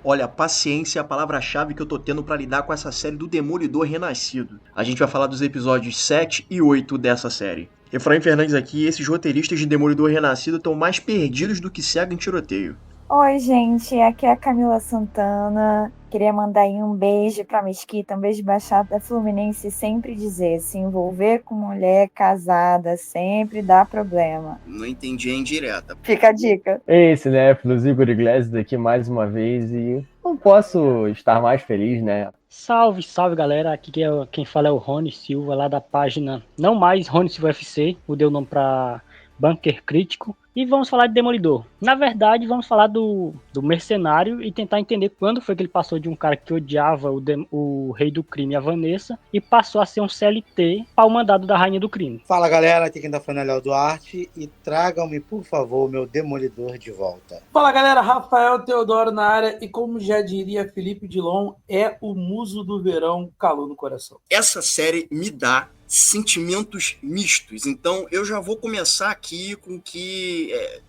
Olha, paciência é a palavra-chave que eu tô tendo pra lidar com essa série do Demolidor Renascido. A gente vai falar dos episódios 7 e 8 dessa série. Efraim Fernandes aqui, e esses roteiristas de Demolidor Renascido estão mais perdidos do que cego em tiroteio. Oi, gente, aqui é a Camila Santana. Queria mandar aí um beijo para Mesquita, um beijo Baixada Fluminense, e sempre dizer, se envolver com mulher casada sempre dá problema. Não entendi a indireta. Fica a dica. Ei, cinéfilos, Igor Iglesias aqui mais uma vez e não posso estar mais feliz, né? Salve, salve galera, aqui quem fala é o Rony Silva, lá da página Não Mais Rony Silva FC, mudei o nome para Bunker Crítico, e vamos falar de Demolidor. Na verdade, vamos falar do mercenário e tentar entender quando foi que ele passou de um cara que odiava o rei do crime, a Vanessa, e passou a ser um CLT para o mandado da rainha do crime. Fala galera, aqui quem tá falando é Léo Duarte e tragam-me, por favor, meu Demolidor de volta. Fala galera, Rafael Teodoro na área e como já diria Felipe Dilon, é o muso do verão, calor no coração. Essa série me dá sentimentos mistos, então eu já vou começar aqui com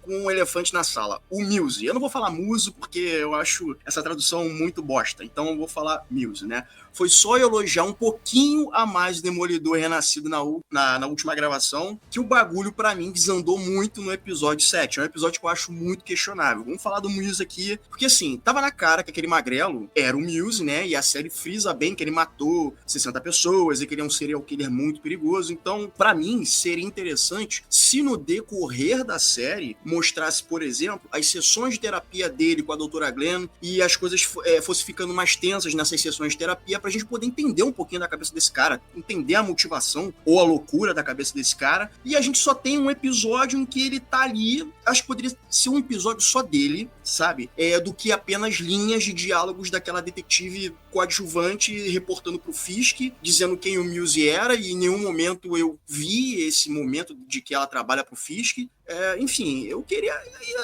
um elefante na sala, o Muse. Eu não vou falar muso porque eu acho essa tradução muito bosta, então eu vou falar Muse, né? Foi só elogiar um pouquinho a mais o Demolidor Renascido na última gravação, que o bagulho pra mim desandou muito no episódio 7. É um episódio que eu acho muito questionável. Vamos falar do Muse aqui, porque assim, tava na cara que aquele magrelo era o Muse, né? E a série frisa bem que ele matou 60 pessoas e que ele é um serial killer muito perigoso. Então, pra mim, seria interessante se no decorrer da série mostrasse, por exemplo, as sessões de terapia dele com a doutora Glenn e as coisas fossem ficando mais tensas nessas sessões de terapia pra gente poder entender um pouquinho da cabeça desse cara, entender a motivação ou a loucura da cabeça desse cara. E a gente só tem um episódio em que ele tá ali, acho que poderia ser um episódio só dele, sabe? Do que apenas linhas de diálogos daquela detetive coadjuvante reportando pro Fisk, dizendo quem o Muse era, e em nenhum momento eu vi esse momento de que ela trabalha pro Fisk. Enfim, eu queria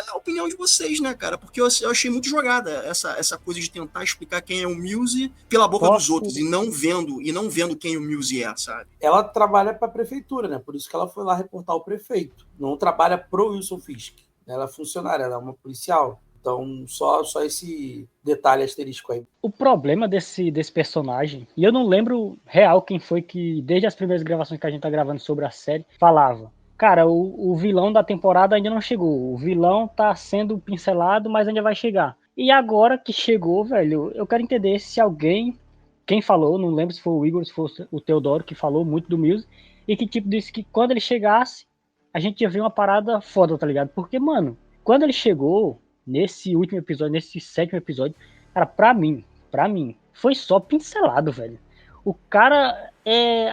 a opinião de vocês, né, cara? Porque eu achei muito jogada essa coisa de tentar explicar quem é o Muse pela boca dos outros e não vendo quem o Muse é, sabe? Ela trabalha para a prefeitura, né? Por isso que ela foi lá reportar o prefeito. Não trabalha pro Wilson Fisk. Ela é funcionária, ela é uma policial. Então, só esse detalhe asterisco aí. O problema desse personagem, e eu não lembro real quem foi que, desde as primeiras gravações que a gente tá gravando sobre a série, falava: cara, o vilão da temporada ainda não chegou. O vilão tá sendo pincelado, mas ainda vai chegar. E agora que chegou, velho, eu quero entender se alguém, quem falou, não lembro se foi o Igor, se foi o Teodoro, que falou muito do Muse, e que tipo disse que quando ele chegasse, a gente ia ver uma parada foda, tá ligado? Porque, mano, quando ele chegou, nesse último episódio, nesse 7º episódio, cara, pra mim, foi só pincelado, velho. O cara,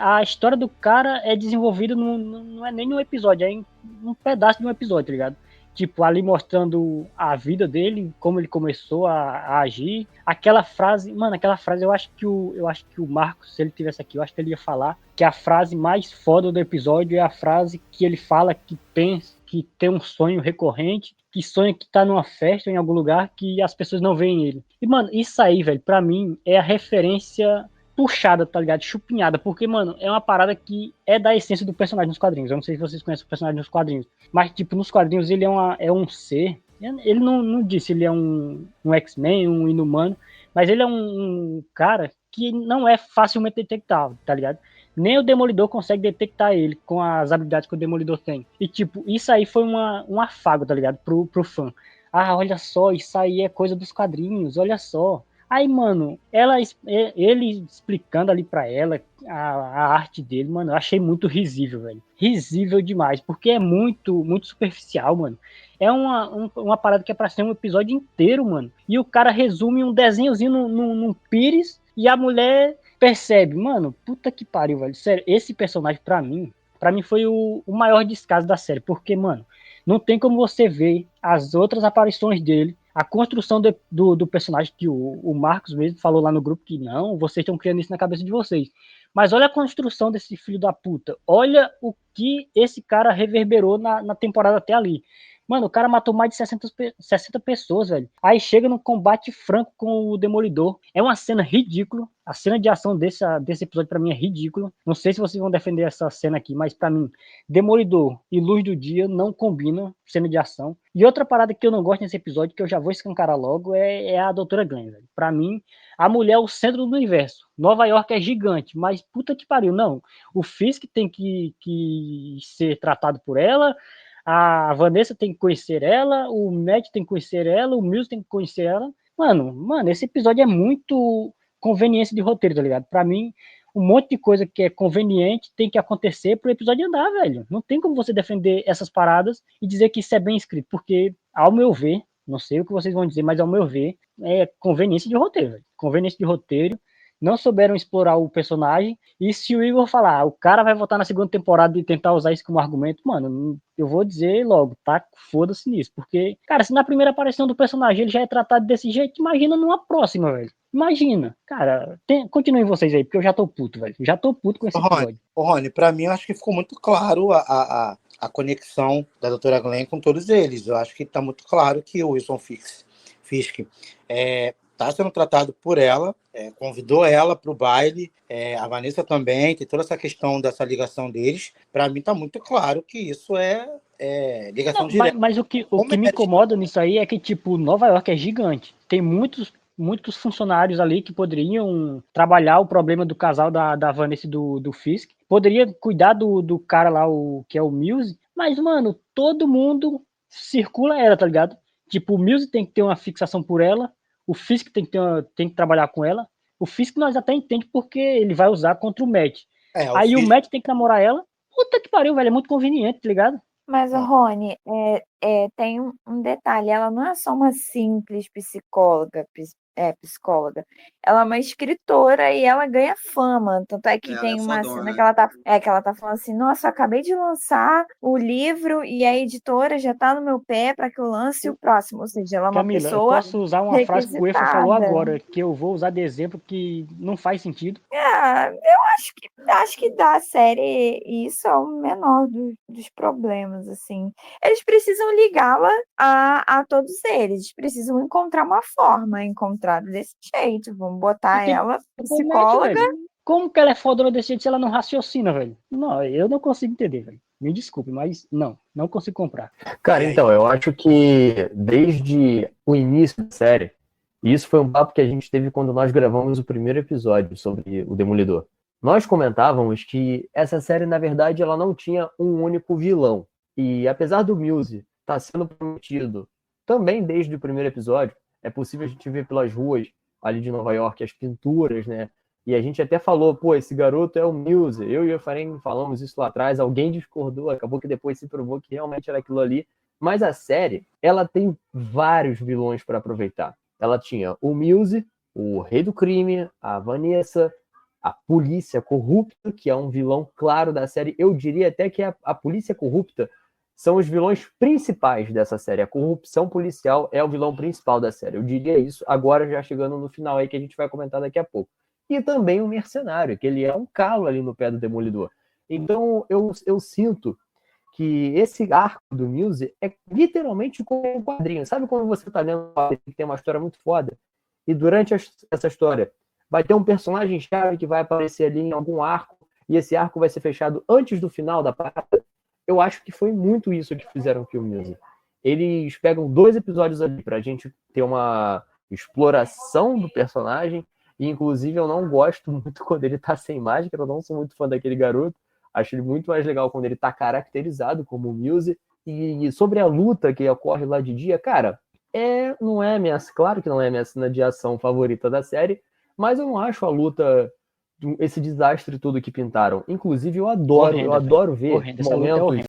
a história do cara é desenvolvida, não é nem num episódio, é em um pedaço de um episódio, tá ligado? Tipo, ali mostrando a vida dele, como ele começou a agir. Aquela frase, mano, eu acho que o Marcos, se ele tivesse aqui, eu acho que ele ia falar que a frase mais foda do episódio é a frase que ele fala que pensa, que tem um sonho recorrente, que sonha que tá numa festa em algum lugar que as pessoas não veem ele. E, mano, isso aí, velho, pra mim é a referência puxada, tá ligado? Chupinhada, porque, mano, é uma parada que é da essência do personagem nos quadrinhos. Eu não sei se vocês conhecem o personagem nos quadrinhos, mas, tipo, nos quadrinhos ele é um ser. Ele não disse ele é um X-Men, um inumano, mas ele é um cara que não é facilmente detectável, tá ligado? Nem o Demolidor consegue detectar ele com as habilidades que o Demolidor tem. E, tipo, isso aí foi um afago, tá ligado? Pro fã. Ah, olha só, isso aí é coisa dos quadrinhos, olha só. Aí, mano, ele explicando ali pra ela a arte dele, mano, eu achei muito risível, velho. Risível demais, porque é muito superficial, mano. É uma parada que é pra ser um episódio inteiro, mano. E o cara resume um desenhozinho num pires e a mulher percebe. Mano, puta que pariu, velho. Sério, esse personagem pra mim foi o maior descaso da série. Porque, mano, não tem como você ver as outras aparições dele, a construção do personagem, que o Marcos mesmo falou lá no grupo que não, vocês estão criando isso na cabeça de vocês. Mas olha a construção desse filho da puta. Olha o que esse cara reverberou na temporada até ali. Mano, o cara matou mais de 60 pessoas, velho. Aí chega no combate franco com o Demolidor. É uma cena ridícula. A cena de ação desse episódio pra mim é ridícula. Não sei se vocês vão defender essa cena aqui, mas pra mim, Demolidor e Luz do Dia não combinam cena de ação. E outra parada que eu não gosto nesse episódio, que eu já vou escancarar logo, é a Doutora Glenn, velho. Pra mim, a mulher é o centro do universo. Nova York é gigante, mas puta que pariu, não. O Fisk tem que ser tratado por ela, a Vanessa tem que conhecer ela, o Matt tem que conhecer ela, o Mills tem que conhecer ela. Mano, esse episódio é muito conveniência de roteiro, tá ligado? Pra mim, um monte de coisa que é conveniente tem que acontecer pro episódio andar, velho. Não tem como você defender essas paradas e dizer que isso é bem escrito, porque, ao meu ver, não sei o que vocês vão dizer, mas ao meu ver, é conveniência de roteiro, velho. Conveniência de roteiro. Não souberam explorar o personagem. E se o Igor falar, o cara vai voltar na segunda temporada e tentar usar isso como argumento, mano, eu vou dizer logo, tá? Foda-se nisso. Porque, cara, se na primeira aparição do personagem ele já é tratado desse jeito, imagina numa próxima, velho. Imagina. Cara, continuem vocês aí, porque eu já tô puto, velho. Já tô puto com esse episódio. Rony, pra mim, eu acho que ficou muito claro a conexão da Doutora Glenn com todos eles. Eu acho que tá muito claro que o Wilson Fisk está sendo tratado por ela, convidou ela para o baile, a Vanessa também, tem toda essa questão dessa ligação deles. Para mim está muito claro que isso é ligação direta. Mas o que me incomoda nisso aí é que, tipo, Nova York é gigante. Tem muitos funcionários ali que poderiam trabalhar o problema do casal da Vanessa e do Fisk. Poderia cuidar do cara lá, que é o Mills. Mas, mano, todo mundo circula ela, tá ligado? Tipo, o Mills tem que ter uma fixação por ela. O Fisk tem que trabalhar com ela. O Fisk nós até entende porque ele vai usar contra o Matt. Aí o Matt tem que namorar ela. Puta que pariu, velho. É muito conveniente, tá ligado? Mas, Rony, tem um detalhe. Ela não é só uma simples psicóloga. Ela é uma escritora e ela ganha fama. Tanto é que tem uma cena que ela tá falando assim: nossa, eu acabei de lançar o livro e a editora já tá no meu pé para que eu lance o próximo. Ou seja, ela é uma Camila, pessoa. Eu posso usar uma frase que o Efa falou agora, que eu vou usar de exemplo que não faz sentido. Eu acho que da série isso é o menor dos problemas, assim. Eles precisam ligá-la a todos eles. Precisam encontrar uma forma, encontrar desse jeito. Vamos botar ela psicóloga. Como que ela é fodona desse jeito se ela não raciocina, velho? Não, eu não consigo entender, velho. Me desculpe, mas não consigo comprar. Cara, então, eu acho que desde o início da série, e isso foi um papo que a gente teve quando nós gravamos o primeiro episódio sobre o Demolidor. Nós comentávamos que essa série, na verdade, ela não tinha um único vilão. E apesar do Mills estar sendo prometido também desde o primeiro episódio, é possível a gente ver pelas ruas ali de Nova York as pinturas, né? E a gente até falou, pô, esse garoto é o Mills. Eu e o Efraim falamos isso lá atrás, alguém discordou, acabou que depois se provou que realmente era aquilo ali. Mas a série, ela tem vários vilões para aproveitar. Ela tinha o Mills, o Rei do Crime, a Vanessa, a Polícia Corrupta, que é um vilão claro da série. Eu diria até que a Polícia Corrupta são os vilões principais dessa série. A corrupção policial é o vilão principal da série. Eu diria isso agora, já chegando no final aí, que a gente vai comentar daqui a pouco. E também o Mercenário, que ele é um calo ali no pé do Demolidor. Então, eu sinto que esse arco do Mills é literalmente como um quadrinho. Sabe quando você tá lendo que tem uma história muito foda? E durante essa história vai ter um personagem-chave que vai aparecer ali em algum arco, e esse arco vai ser fechado antes do final da parada. Eu acho que foi muito isso que fizeram com o Mills. Eles pegam 2 episódios ali pra gente ter uma exploração do personagem, e inclusive eu não gosto muito quando ele tá sem máscara, eu não sou muito fã daquele garoto, acho ele muito mais legal quando ele tá caracterizado como o Mills. E sobre a luta que ocorre lá de dia, cara, claro que não é a minha cena de ação favorita da série, mas eu não acho a luta esse desastre todo que pintaram. Inclusive, eu adoro ver momentos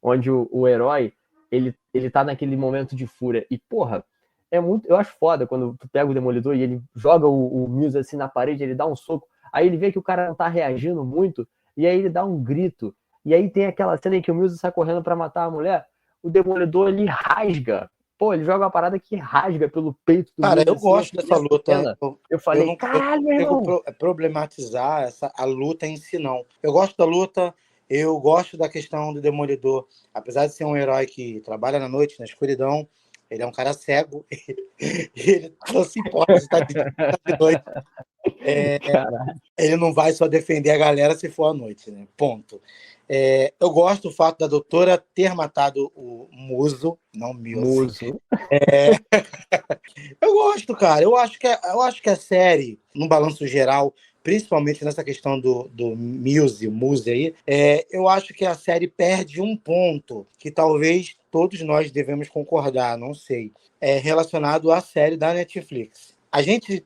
onde o herói, ele tá naquele momento de fúria. E, porra, eu acho foda quando tu pega o Demolidor e ele joga o Mills assim na parede, ele dá um soco, aí ele vê que o cara não tá reagindo muito, e aí ele dá um grito. E aí tem aquela cena em que o Mills sai correndo pra matar a mulher, o Demolidor, ele rasga. Pô, ele joga uma parada que rasga pelo peito do Cara, Mills, eu gosto dessa luta. Eu falei, caralho, meu irmão. Problematizar a luta em si, não. Eu gosto da luta, Eu gosto da questão do Demolidor. Apesar de ser um herói que trabalha na noite, na escuridão, ele é um cara cego. Ele não se importa se está de dia ou de noite. Ele não vai só defender a galera se for à noite, né? Ponto. Eu gosto do fato da doutora ter matado o Muso, não Muso. Eu gosto, cara. Eu acho que a série, no balanço geral, principalmente nessa questão do Muse aí, eu acho que a série perde um ponto que talvez todos nós devemos concordar, não sei, relacionado à série da Netflix. A gente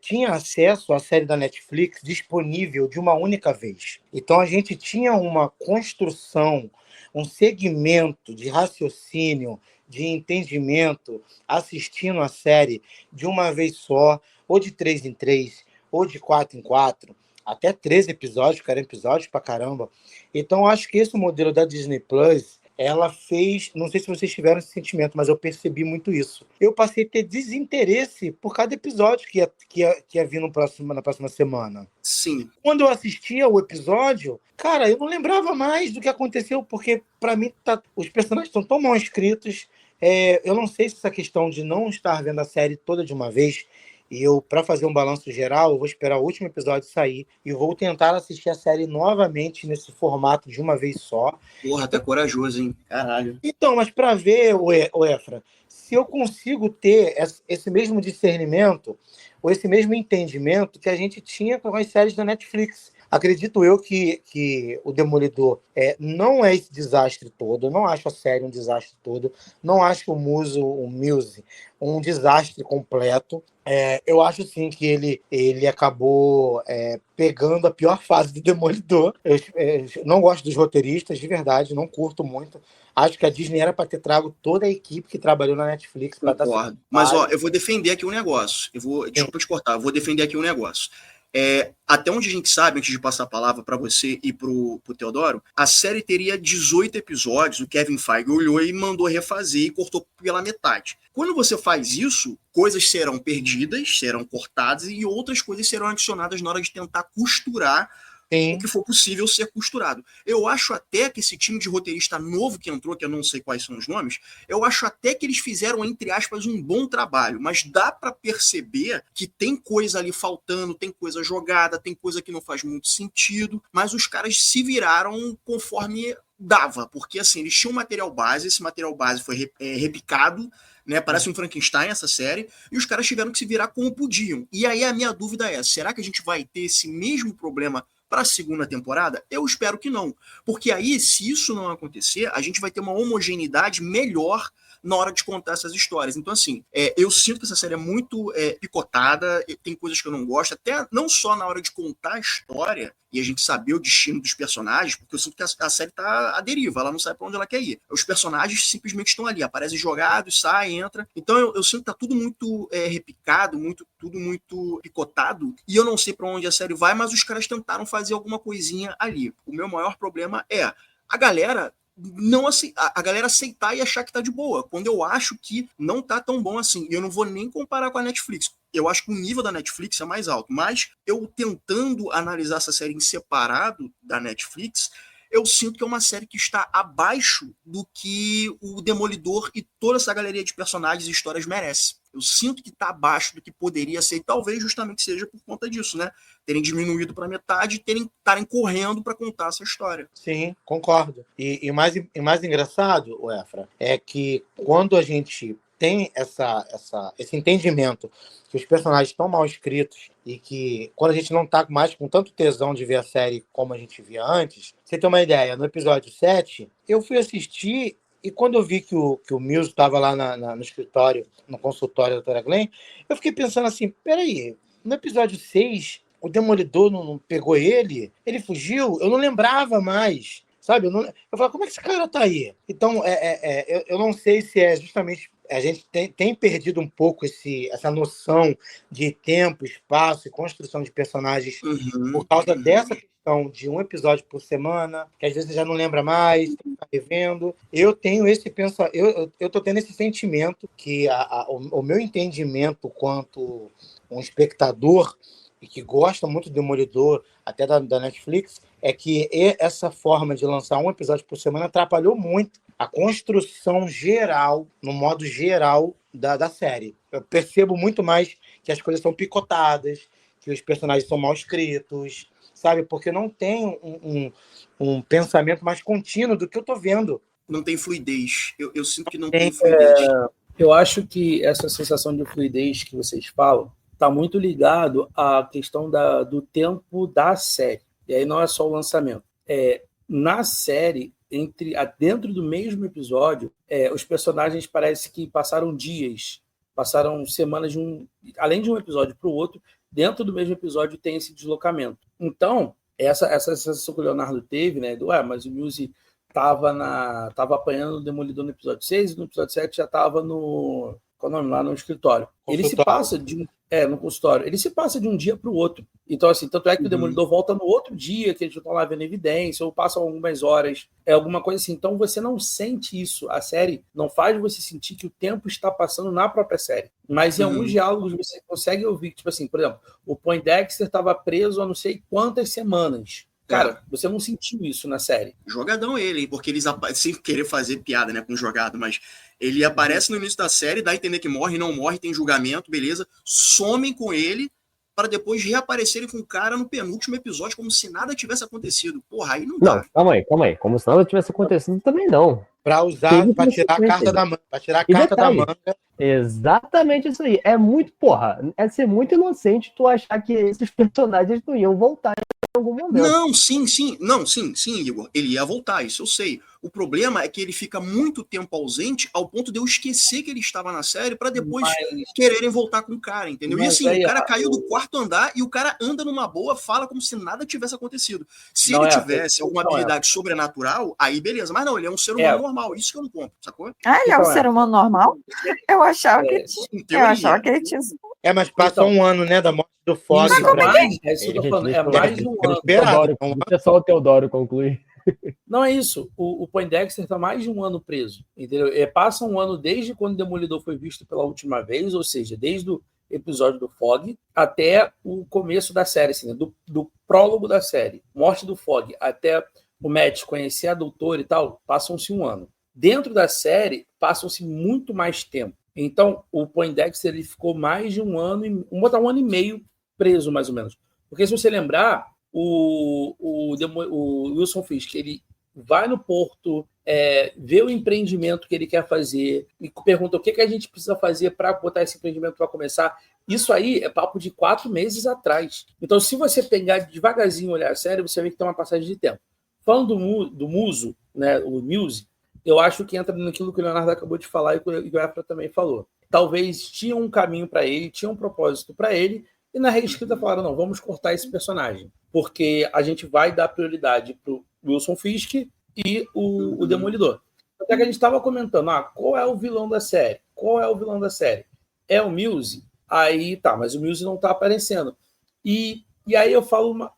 tinha acesso à série da Netflix disponível de uma única vez. Então a gente tinha uma construção, um segmento de raciocínio, de entendimento, assistindo a série de uma vez só, ou de 3 em 3, ou de 4 em 4, até 13 episódios, cara, episódios pra caramba. Então, acho que esse modelo da Disney Plus, ela fez, não sei se vocês tiveram esse sentimento, mas eu percebi muito isso. Eu passei a ter desinteresse por cada episódio que ia vir na próxima semana. Sim. Quando eu assistia o episódio, cara, eu não lembrava mais do que aconteceu, porque para mim os personagens estão tão mal escritos. Eu não sei se essa questão de não estar vendo a série toda de uma vez, e eu, para fazer um balanço geral, eu vou esperar o último episódio sair e vou tentar assistir a série novamente nesse formato de uma vez só. Porra, tá corajoso, hein? Caralho. Então, mas para ver, o Efra, se eu consigo ter esse mesmo discernimento ou esse mesmo entendimento que a gente tinha com as séries da Netflix. Acredito eu que o Demolidor não é esse desastre todo, eu não acho a série um desastre todo, não acho o Muse um desastre completo. Eu acho sim que ele acabou pegando a pior fase do Demolidor. Eu não gosto dos roteiristas, de verdade, não curto muito. Acho que a Disney era para ter trago toda a equipe que trabalhou na Netflix. Concordo. Mas, eu vou defender aqui um negócio. Desculpa te cortar, eu vou defender aqui um negócio. Até onde a gente sabe, antes de passar a palavra para você e pro Teodoro, a série teria 18 episódios. O Kevin Feige olhou e mandou refazer e cortou pela metade. Quando você faz isso, coisas serão perdidas, serão cortadas e outras coisas serão adicionadas na hora de tentar costurar o que for possível ser costurado. Eu acho até que esse time de roteirista novo que entrou, que eu não sei quais são os nomes, eu acho até que eles fizeram, entre aspas, um bom trabalho, mas dá para perceber que tem coisa ali faltando, tem coisa jogada, tem coisa que não faz muito sentido, mas os caras se viraram conforme dava, porque assim, eles tinham um material base, esse material base foi repicado, né? Parece um Frankenstein essa série, e os caras tiveram que se virar como podiam. E aí a minha dúvida é, será que a gente vai ter esse mesmo problema para a segunda temporada? Eu espero que não, porque aí, se isso não acontecer, a gente vai ter uma homogeneidade melhor na hora de contar essas histórias. Então, assim, eu sinto que essa série é muito picotada, tem coisas que eu não gosto, até não só na hora de contar a história e a gente saber o destino dos personagens, porque eu sinto que a série tá à deriva, ela não sabe para onde ela quer ir. Os personagens simplesmente estão ali, aparecem jogados, saem, entra. Então eu sinto que tá tudo muito repicado, tudo muito picotado, e eu não sei para onde a série vai, mas os caras tentaram fazer alguma coisinha ali. O meu maior problema é a galera a galera aceitar e achar que tá de boa, quando eu acho que não tá tão bom assim. E eu não vou nem comparar com a Netflix. Eu acho que o nível da Netflix é mais alto, mas eu tentando analisar essa série em separado da Netflix, eu sinto que é uma série que está abaixo do que o Demolidor e toda essa galeria de personagens e histórias merece. Eu sinto que está abaixo do que poderia ser, e talvez justamente seja por conta disso, né? Terem diminuído para metade e estarem correndo para contar essa história. Sim, concordo. E mais engraçado, Efra, é que quando a gente tem esse entendimento que os personagens estão mal escritos e que quando a gente não está mais com tanto tesão de ver a série como a gente via antes, você tem uma ideia, no episódio 7, eu fui assistir e quando eu vi que o Mills estava lá no escritório, no consultório da doutora Glenn, eu fiquei pensando assim, peraí, no episódio 6, o Demolidor não pegou ele fugiu, eu não lembrava mais, sabe? Eu falei, como é que esse cara tá aí? Então, eu não sei se é justamente... A gente tem perdido um pouco essa noção de tempo, espaço e construção de personagens por causa dessa questão de um episódio por semana, que às vezes você já não lembra mais, tem que estar revendo. Eu tenho esse pensamento, eu tô tendo esse sentimento que o meu entendimento quanto um espectador, e que gosta muito do Demolidor, até da Netflix, é que essa forma de lançar um episódio por semana atrapalhou muito a construção geral, no modo geral da série. Eu percebo muito mais que as coisas são picotadas, que os personagens são mal escritos, sabe? Porque não tem um pensamento mais contínuo do que eu tô vendo. Não tem fluidez. Eu sinto que não tem fluidez. Eu acho que essa sensação de fluidez que vocês falam está muito ligado à questão do tempo da série. E aí não é só o lançamento. Na série, dentro do mesmo episódio, os personagens parece que passaram dias, passaram semanas além de um episódio para o outro, dentro do mesmo episódio tem esse deslocamento. Então, essa sensação que o Leonardo teve, né, mas o Mewsy tava apanhando o Demolidor no episódio 6 e no episódio 7 já estava no... Qual é o nome? Lá no escritório. Ele se passa no consultório. Ele se passa de um dia para o outro. Então, assim, tanto é que o Demolidor volta no outro dia, que eles estão lá vendo evidência, ou passam algumas horas, alguma coisa assim. Então, você não sente isso. A série não faz você sentir que o tempo está passando na própria série. Mas em alguns diálogos você consegue ouvir, tipo assim, por exemplo, o Poindexter estava preso há não sei quantas semanas. Cara, você não sentiu isso na série. Jogadão ele, hein? Porque eles sem querer fazer piada, né, com jogado, mas ele aparece no início da série, dá a entender que morre, não morre, tem julgamento, beleza, somem com ele para depois reaparecerem com o cara no penúltimo episódio como se nada tivesse acontecido. Porra, aí não dá. Não, calma aí. Como se nada tivesse acontecido também não. Para tirar a carta da manga. Para tirar a carta da manga. Exatamente isso aí. É ser muito inocente tu achar que esses personagens não iam voltar em algum momento. Não, sim, Igor. Ele ia voltar, isso eu sei. O problema é que ele fica muito tempo ausente ao ponto de eu esquecer que ele estava na série para depois quererem voltar com o cara, entendeu? E assim, o cara caiu do quarto andar e o cara anda numa boa, fala como se nada tivesse acontecido. Se ele tivesse alguma habilidade sobrenatural, aí beleza. Mas não, ele é um ser humano normal. Isso que eu não compro, sacou? Ele é um ser humano normal? Eu achava que ele tinha... Mas passa um ano, né, da morte do Fog. É mais um ano. Deixa só o Teodoro concluir. Não é isso. O Poindexter está mais de um ano preso, entendeu? Passa um ano desde quando o Demolidor foi visto pela última vez, ou seja, desde o episódio do Fog até o começo da série, assim, né? do prólogo da série, morte do Fog, até o Matt conhecer a doutora e tal, passam-se um ano. Dentro da série, passam-se muito mais tempo. Então, o Poindexter ele ficou mais de um ano, um ano e meio preso, mais ou menos. Porque se você lembrar, o Wilson Fisk, ele vai no porto, vê o empreendimento que ele quer fazer e pergunta o que a gente precisa fazer para botar esse empreendimento para começar. Isso aí é papo de 4 meses atrás. Então, se você pegar devagarzinho e olhar a série, você vê que tem uma passagem de tempo. Falando do Muso, né, o Mewsy, eu acho que entra naquilo que o Leonardo acabou de falar e o Efra também falou. Talvez tinha um caminho para ele, tinha um propósito para ele, e na reescrita falaram, não, vamos cortar esse personagem, porque a gente vai dar prioridade para o Wilson Fisk e o Demolidor. Até que a gente estava comentando, qual é o vilão da série? Qual é o vilão da série? É o Mewsy? Aí tá, mas o Mewsy não está aparecendo. E aí eu falo,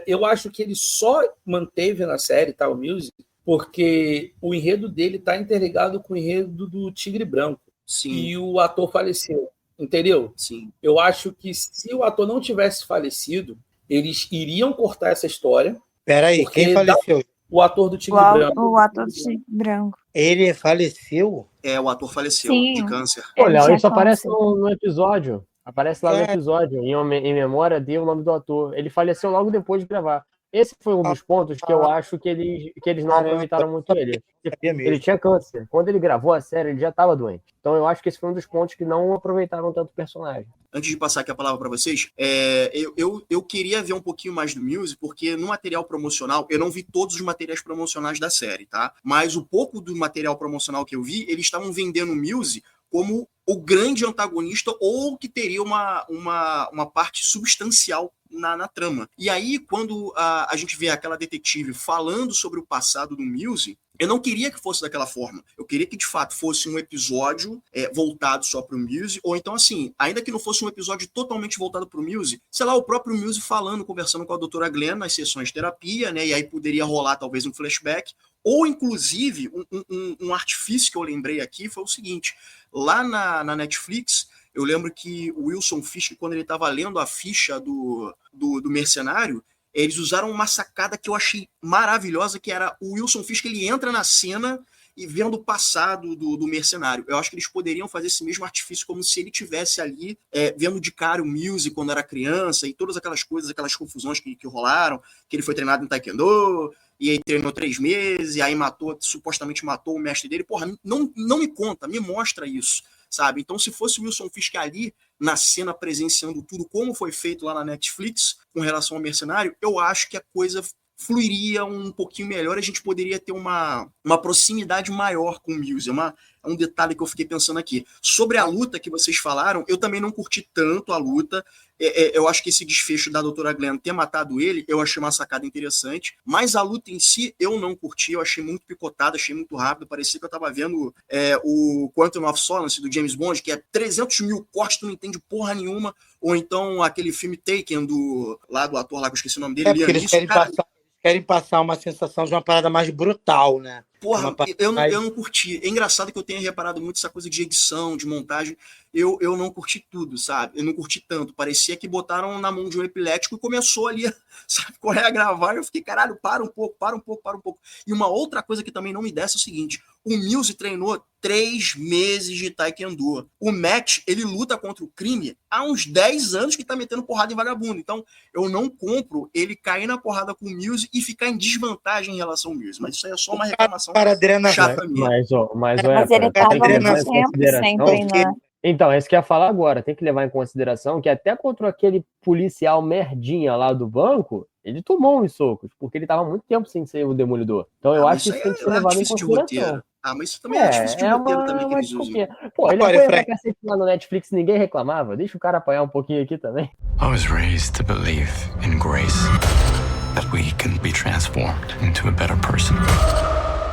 eu acho que ele só manteve na série, tá, o Mewsy, porque o enredo dele está interligado com o enredo do Tigre Branco. Sim. E o ator faleceu. Entendeu? Sim. Eu acho que se o ator não tivesse falecido, eles iriam cortar essa história. Peraí, quem faleceu? O ator do Tigre Branco. O ator do Tigre Branco. Ele faleceu? O ator faleceu de câncer. Olha, isso aparece no episódio. Aparece lá no episódio, em memória de o nome do ator. Ele faleceu logo depois de gravar. Esse foi um dos pontos que eu acho que eles não aproveitaram muito ele. Ele tinha câncer. Quando ele gravou a série, ele já estava doente. Então eu acho que esse foi um dos pontos que não aproveitaram tanto o personagem. Antes de passar aqui a palavra para vocês, eu queria ver um pouquinho mais do Mewsy, porque no material promocional, eu não vi todos os materiais promocionais da série, tá? Mas o pouco do material promocional que eu vi, eles estavam vendendo o Mewsy como o grande antagonista ou que teria uma parte substancial na trama. E aí, quando a gente vê aquela detetive falando sobre o passado do Mewsy, eu não queria que fosse daquela forma. Eu queria que, de fato, fosse um episódio voltado só para o Mewsy, ou então, assim, ainda que não fosse um episódio totalmente voltado para o Mewsy, sei lá, o próprio Mewsy falando, conversando com a doutora Glenn nas sessões de terapia, né, e aí poderia rolar, talvez, um flashback, ou, inclusive, um artifício que eu lembrei aqui foi o seguinte, lá na Netflix, eu lembro que o Wilson Fisk, quando ele estava lendo a ficha do mercenário, eles usaram uma sacada que eu achei maravilhosa, que era o Wilson Fisk, ele entra na cena e vendo o passado do mercenário. Eu acho que eles poderiam fazer esse mesmo artifício como se ele tivesse ali vendo de cara o Muse quando era criança e todas aquelas coisas, aquelas confusões que rolaram, que ele foi treinado em Taekwondo, e aí treinou 3 meses, e aí supostamente matou o mestre dele. Porra, não me conta, me mostra isso, sabe? Então, se fosse o Wilson Fisk ali, na cena, presenciando tudo, como foi feito lá na Netflix, com relação ao mercenário, eu acho que a coisa fluiria um pouquinho melhor, a gente poderia ter uma proximidade maior com o Muse. É um detalhe que eu fiquei pensando aqui. Sobre a luta que vocês falaram, eu também não curti tanto a luta. Eu acho que esse desfecho da doutora Glenn ter matado ele, eu achei uma sacada interessante, mas a luta em si eu não curti, eu achei muito picotada, achei muito rápido, parecia que eu tava vendo o Quantum of Solace do James Bond, que é 300 mil cortes, tu não entende porra nenhuma, ou então aquele filme Taken do ator lá, que eu esqueci o nome dele, porque eles querem passar uma sensação de uma parada mais brutal, né? Porra, eu não curti. É engraçado que eu tenha reparado muito essa coisa de edição, de montagem. Eu não curti tudo, sabe? Eu não curti tanto. Parecia que botaram na mão de um epilético e começou ali, sabe, correr a gravar. Eu fiquei, caralho, para um pouco. E uma outra coisa que também não me desce é o seguinte: o Muse treinou 3 meses de Taekwondo. O Matt, ele luta contra o crime há uns 10 anos que tá metendo porrada em vagabundo. Então, eu não compro ele cair na porrada com o Muse e ficar em desvantagem em relação ao Muse. Mas isso aí é só uma reclamação chata minha. Mas ele tava muito tempo sem treinar. Então, é isso que eu ia falar agora. Tem que levar em consideração que até contra aquele policial merdinha lá do banco, ele tomou uns socos, porque ele tava muito tempo sem ser o Demolidor. Então eu acho que isso tem que ser levado em consideração. Mas isso também é difícil de roteiro também, que eles usam. Pô, ele apanha pra cacete lá no Netflix, ninguém reclamava. Deixa o cara apanhar um pouquinho aqui também. I was raised to believe in grace, that we can be transformed into a better person.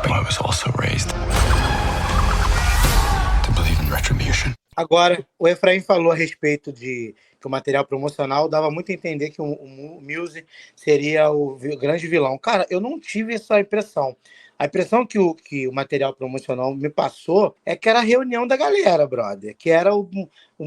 But I was also raised to believe in retribution. Agora, o Efraim falou a respeito de que o material promocional dava muito a entender que o Muse seria o grande vilão. Cara, eu não tive essa impressão. A impressão que o material promocional me passou é que era a reunião da galera, brother. Que era o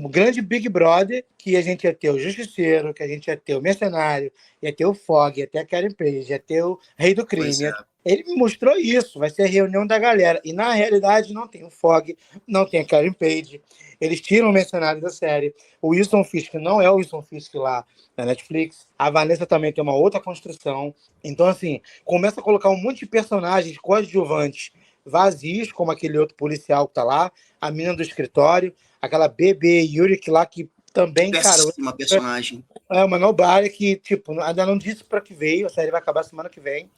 grande Big Brother, que a gente ia ter o Justiceiro, que a gente ia ter o Mercenário, ia ter o Fog, ia ter a Karen Page, ia ter o Rei do Crime. Ele me mostrou isso, vai ser a reunião da galera. E na realidade não tem o Fog, não tem a Karen Page. Eles tiram o Mercenário da série. O Wilson Fisk não é o Wilson Fisk lá na Netflix. A Vanessa também tem uma outra construção. Então, assim, começa a colocar um monte de personagens coadjuvantes vazios, como aquele outro policial que tá lá, a menina do escritório, aquela bebê Yurik lá que também, cara... Uma personagem. É uma nobody que, tipo, ainda não disse pra que veio, a série vai acabar semana que vem.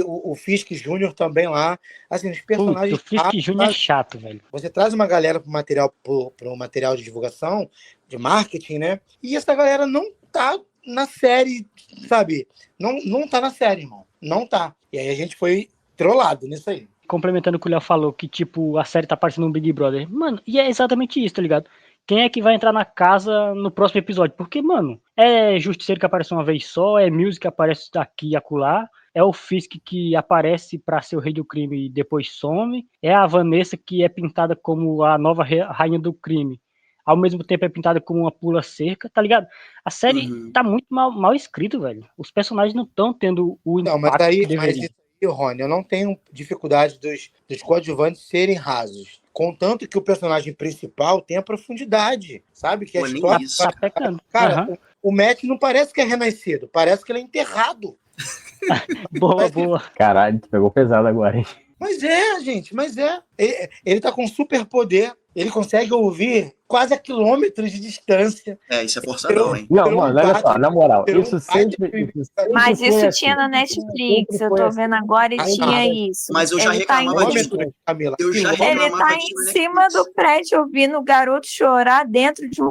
O Fisk Júnior também lá. Assim, os personagens... O Fisk Júnior é chato, velho. Você traz uma galera pro material de divulgação, de marketing, né? E essa galera não tá na série, sabe? Não tá na série, irmão. Não tá. E aí a gente foi trollado nisso aí. Complementando o que o Léo falou, que, tipo, a série tá parecendo um Big Brother. Mano, e é exatamente isso, tá ligado? Quem é que vai entrar na casa no próximo episódio? Porque, mano, é Justiceiro que aparece uma vez só, é Muse que aparece daqui e acolá, é o Fisk que aparece pra ser o rei do crime e depois some, é a Vanessa que é pintada como a nova rainha do crime, ao mesmo tempo é pintada como uma pula-cerca, tá ligado? A série tá muito mal escrito, velho. Os personagens não estão tendo o impacto que deveria. Mas, Rony, eu não tenho dificuldade dos coadjuvantes serem rasos. Contanto que o personagem principal tenha profundidade, sabe? Que a história... Tá pecando. Cara, o Matt não parece que é renascido, parece que ele é enterrado. Boa. Caralho, tu pegou pesado agora, hein? Mas é, gente, Ele tá com superpoder, ele consegue ouvir quase a quilômetros de distância. Isso é forçadão, hein? Não, mano, olha só, na moral, isso sempre Mas isso foi tinha na Netflix, eu tô vendo agora e tinha isso. Mas eu já reclamava disso. Camila. Ele tá em cima do prédio ouvindo o garoto chorar dentro de um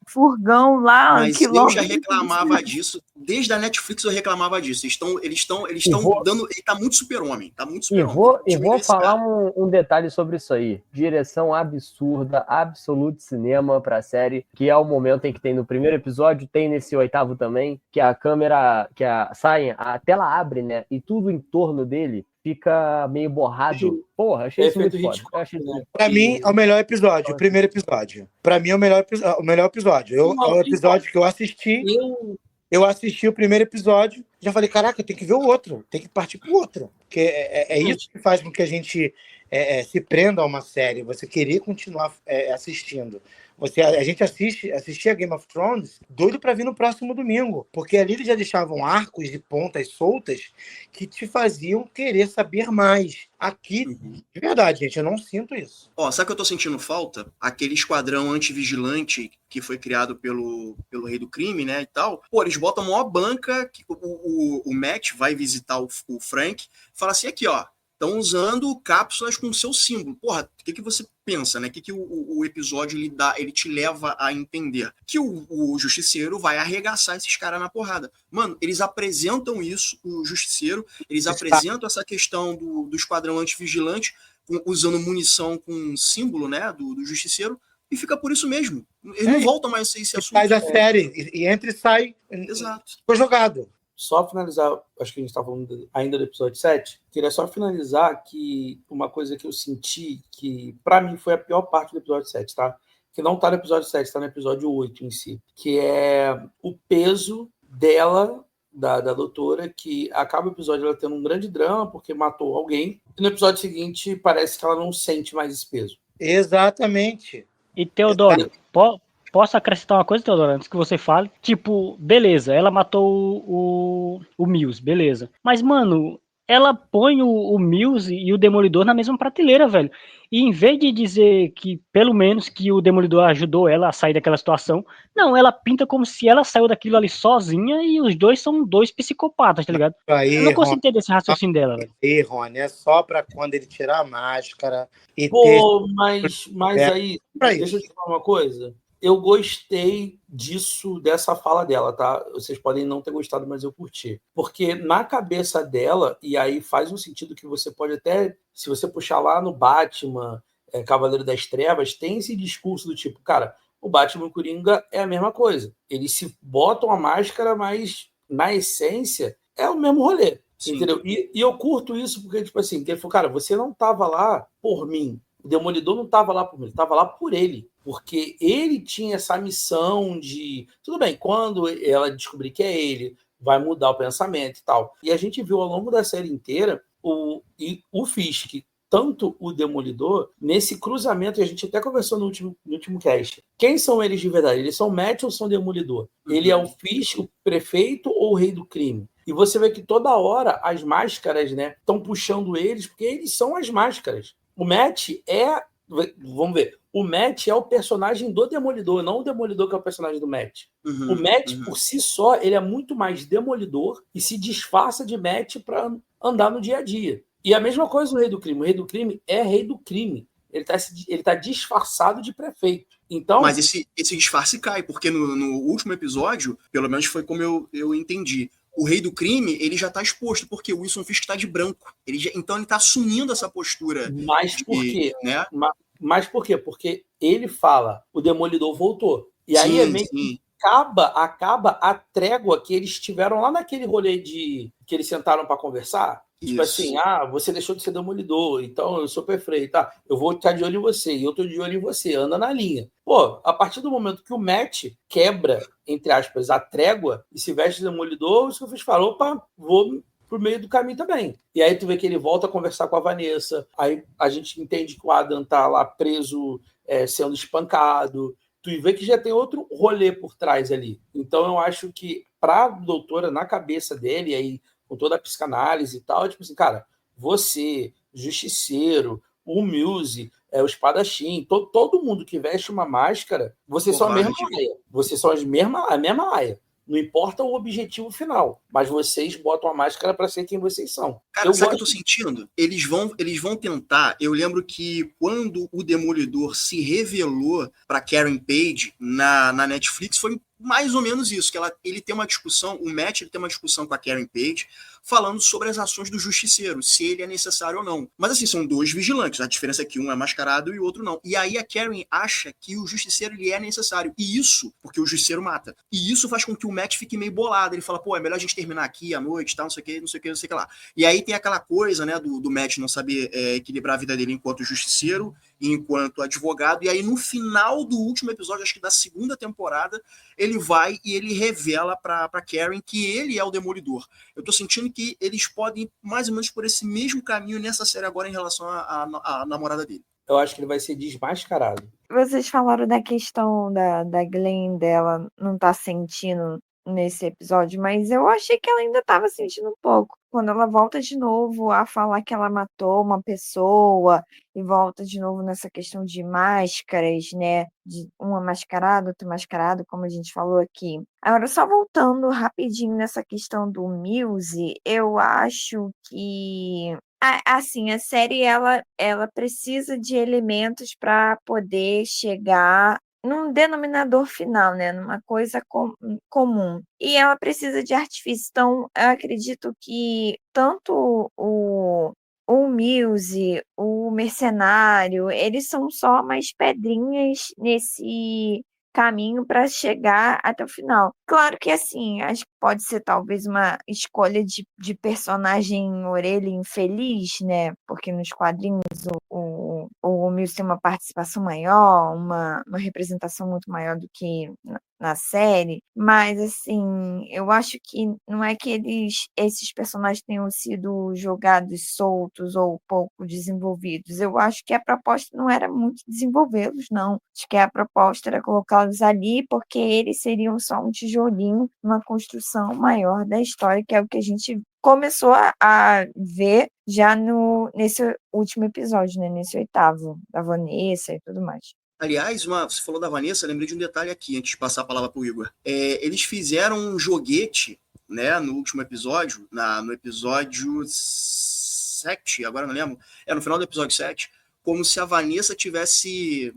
furgão lá. Mas eu já reclamava disso. Desde a Netflix eu reclamava disso. Eles estão dando. Ele tá muito super-homem. Tá muito super-homem. E vou falar um detalhe sobre isso aí. Direção absurda, absoluto cinema pra série, que é o momento em que tem no primeiro episódio, tem nesse 8º também, que a câmera, a tela abre, né? E tudo em torno dele fica meio borrado. Porra, achei isso muito foda. Eu achei isso muito Pra mim, é o melhor episódio, o primeiro episódio. Pra mim, é o melhor episódio. É o episódio que eu assisti. Eu assisti o primeiro episódio, já falei, caraca, eu tenho que ver o outro, tem que partir pro outro. Porque é isso que faz com que a gente se prenda a uma série, você querer continuar assistindo. A gente assistia Game of Thrones doido para vir no próximo domingo, porque ali eles já deixavam arcos de pontas soltas que te faziam querer saber mais. Aqui, de verdade, gente, eu não sinto isso. Ó, sabe o que eu tô sentindo falta? Aquele esquadrão antivigilante que foi criado pelo Rei do Crime, né, e tal. Pô, eles botam uma banca, que o Matt vai visitar o Frank, fala assim, aqui, ó, estão usando cápsulas com o seu símbolo. Porra, o que você pensa, né? O que o episódio ele te leva a entender? Que o Justiceiro vai arregaçar esses caras na porrada. Mano, eles apresentam isso, o Justiceiro, eles apresentam essa questão do esquadrão antivigilante, usando munição com símbolo, né, do Justiceiro, e fica por isso mesmo. Eles não voltam mais a esse assunto. Faz a série, e entra e sai. Exato. Foi jogado. Só finalizar, acho que a gente está falando ainda do episódio 7, queria só finalizar que uma coisa que eu senti que, para mim, foi a pior parte do episódio 7, tá? Que não tá no episódio 7, tá no episódio 8 em si, que é o peso dela, da doutora, que acaba o episódio ela tendo um grande drama porque matou alguém, e no episódio seguinte parece que ela não sente mais esse peso. Exatamente. E Teodoro, posso acrescentar uma coisa, Teodoro, antes que você fale? Tipo, beleza, ela matou o Mills, beleza. Mas, mano, ela põe o Mills e o Demolidor na mesma prateleira, velho. E em vez de dizer que, pelo menos, que o Demolidor ajudou ela a sair daquela situação, não, ela pinta como se ela saiu daquilo ali sozinha e os dois são dois psicopatas, tá ligado? Aí, eu não consigo entender esse raciocínio dela, velho. E, Rony, é só pra quando ele tirar a máscara e mas aí, deixa eu te falar uma coisa. Eu gostei dessa fala dela, tá? Vocês podem não ter gostado, mas eu curti. Porque na cabeça dela, e aí faz um sentido que você pode até, se você puxar lá no Batman, Cavaleiro das Trevas, tem esse discurso do tipo, cara, o Batman e o Coringa é a mesma coisa. Eles se botam a máscara, mas na essência é o mesmo rolê. Sim. Entendeu? E eu curto isso porque, tipo assim, ele falou, cara, você não tava lá por mim. O Demolidor não estava lá por mim, ele estava lá por ele. Porque ele tinha essa missão de... Tudo bem, quando ela descobrir que é ele, vai mudar o pensamento e tal. E a gente viu ao longo da série inteira o Fisk, tanto o Demolidor, nesse cruzamento, e a gente até conversou no último cast. Quem são eles de verdade? Eles são Matt ou são Demolidor? Ele é o Fisk, o prefeito ou o rei do crime? E você vê que toda hora as máscaras, né, estão puxando eles, porque eles são as máscaras. O Matt vamos ver, o Matt é o personagem do Demolidor, não o Demolidor que é o personagem do Matt. O Matt, por si só, ele é muito mais Demolidor e se disfarça de Matt para andar no dia a dia. E a mesma coisa do Rei do Crime. O Rei do Crime é Rei do Crime. Ele tá disfarçado de prefeito. Então, mas esse disfarce cai, porque no último episódio, pelo menos foi como eu entendi, o Rei do Crime, ele já tá exposto, porque o Wilson Fisk tá de branco. Então ele tá assumindo essa postura. Mas por quê? Né? Mas por quê? Porque ele fala, o Demolidor voltou. E aí é meio que acaba a trégua que eles tiveram lá naquele rolê que eles sentaram para conversar. Tipo assim, você deixou de ser Demolidor, então eu sou perfeito, tá? Eu vou estar de olho em você, e eu tô de olho em você, anda na linha. Pô, a partir do momento que o Matt quebra, entre aspas, a trégua e se veste de Demolidor, o Fisk fala, opa, vou pro meio do caminho também. E aí tu vê que ele volta a conversar com a Vanessa, aí a gente entende que o Adam tá lá preso, sendo espancado, tu vê que já tem outro rolê por trás ali. Então eu acho que pra doutora, na cabeça dele, aí com toda a psicanálise e tal, tipo assim, cara, você, Justiceiro, o Muse, o espadachim, todo mundo que veste uma máscara, vocês são a mesma aia. Vocês são a mesma aia. Não importa o objetivo final, mas vocês botam a máscara para ser quem vocês são. Cara, sabe o que eu tô sentindo? Eles vão tentar. Eu lembro que quando o Demolidor se revelou para Karen Page na Netflix, foi mais ou menos isso, que ele tem uma discussão, o Matt ele tem uma discussão com a Karen Page, falando sobre as ações do Justiceiro, se ele é necessário ou não. Mas assim, são dois vigilantes, a diferença é que um é mascarado e o outro não. E aí a Karen acha que o Justiceiro ele é necessário, e isso, porque o Justiceiro mata, e isso faz com que o Matt fique meio bolado, ele fala, pô, é melhor a gente terminar aqui à noite, tal, não sei o que, não sei o que, não sei o que lá. E aí tem aquela coisa, né, do Matt não saber equilibrar a vida dele enquanto Justiceiro e enquanto advogado, e aí no final do último episódio, acho que da segunda temporada, ele vai e ele revela pra Karen que ele é o Demolidor. Eu tô sentindo que eles podem ir mais ou menos por esse mesmo caminho nessa série agora em relação à namorada dele. Eu acho que ele vai ser desmascarado. Vocês falaram da questão da Glenn, dela não tá sentindo nesse episódio, mas eu achei que ela ainda tava sentindo um pouco. Quando ela volta de novo a falar que ela matou uma pessoa e volta de novo nessa questão de máscaras, né? De uma mascarada, outra mascarado, como a gente falou aqui. Agora, só voltando rapidinho nessa questão do Muse, eu acho que assim, a série ela precisa de elementos para poder chegar num denominador final, né? Numa coisa comum. E ela precisa de artifício. Então, eu acredito que tanto o Muse, o Mercenário, eles são só mais pedrinhas nesse caminho para chegar até o final. Claro que assim, acho que pode ser talvez uma escolha de personagem orelha infeliz, né? Porque nos quadrinhos o Mills tem uma participação maior, uma representação muito maior do que na série, mas assim, eu acho que não é que esses personagens tenham sido jogados soltos ou pouco desenvolvidos. Eu acho que a proposta não era muito desenvolvê-los, não. Acho que a proposta era colocá-los ali porque eles seriam só um tijolinho numa construção maior da história, que é o que a gente começou a ver já nesse último episódio, né? Nesse 8º, da Vanessa e tudo mais. Aliás, você falou da Vanessa, lembrei de um detalhe aqui, antes de passar a palavra para o Igor. Eles fizeram um joguete, né, no último episódio, no episódio 7, agora não lembro, no final do episódio 7, como se a Vanessa tivesse...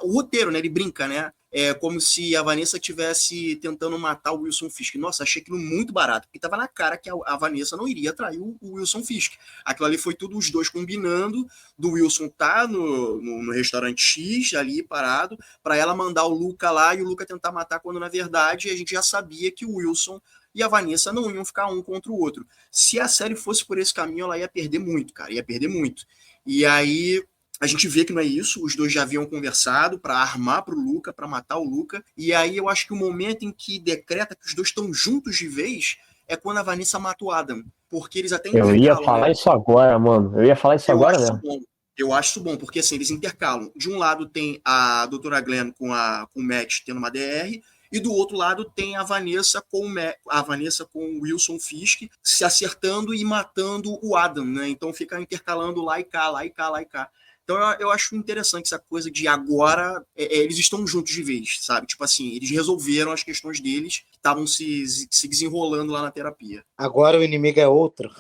O roteiro, né, ele brinca, né? É como se a Vanessa estivesse tentando matar o Wilson Fisk. Nossa, achei aquilo muito barato, porque estava na cara que a Vanessa não iria atrair o Wilson Fisk. Aquilo ali foi tudo os dois combinando, do Wilson tá no restaurante X, ali parado, para ela mandar o Luca lá e o Luca tentar matar, quando na verdade a gente já sabia que o Wilson e a Vanessa não iam ficar um contra o outro. Se a série fosse por esse caminho, ela ia perder muito, cara, ia perder muito. E aí... a gente vê que não é isso, os dois já haviam conversado para armar para o Luca, para matar o Luca, e aí eu acho que o momento em que decreta que os dois estão juntos de vez é quando a Vanessa mata o Adam, porque eles até intercalam. Eu ia falar isso agora, mano, mesmo. Eu acho isso bom, porque assim, eles intercalam. De um lado tem a Doutora Glenn com o Matt tendo uma DR, e do outro lado tem a Vanessa com o Wilson Fisk se acertando e matando o Adam, né? Então fica intercalando lá e cá, lá e cá, lá e cá. Então eu acho interessante essa coisa de agora eles estão juntos de vez, sabe? Tipo assim, eles resolveram as questões deles que estavam se desenrolando lá na terapia. Agora o inimigo é outro.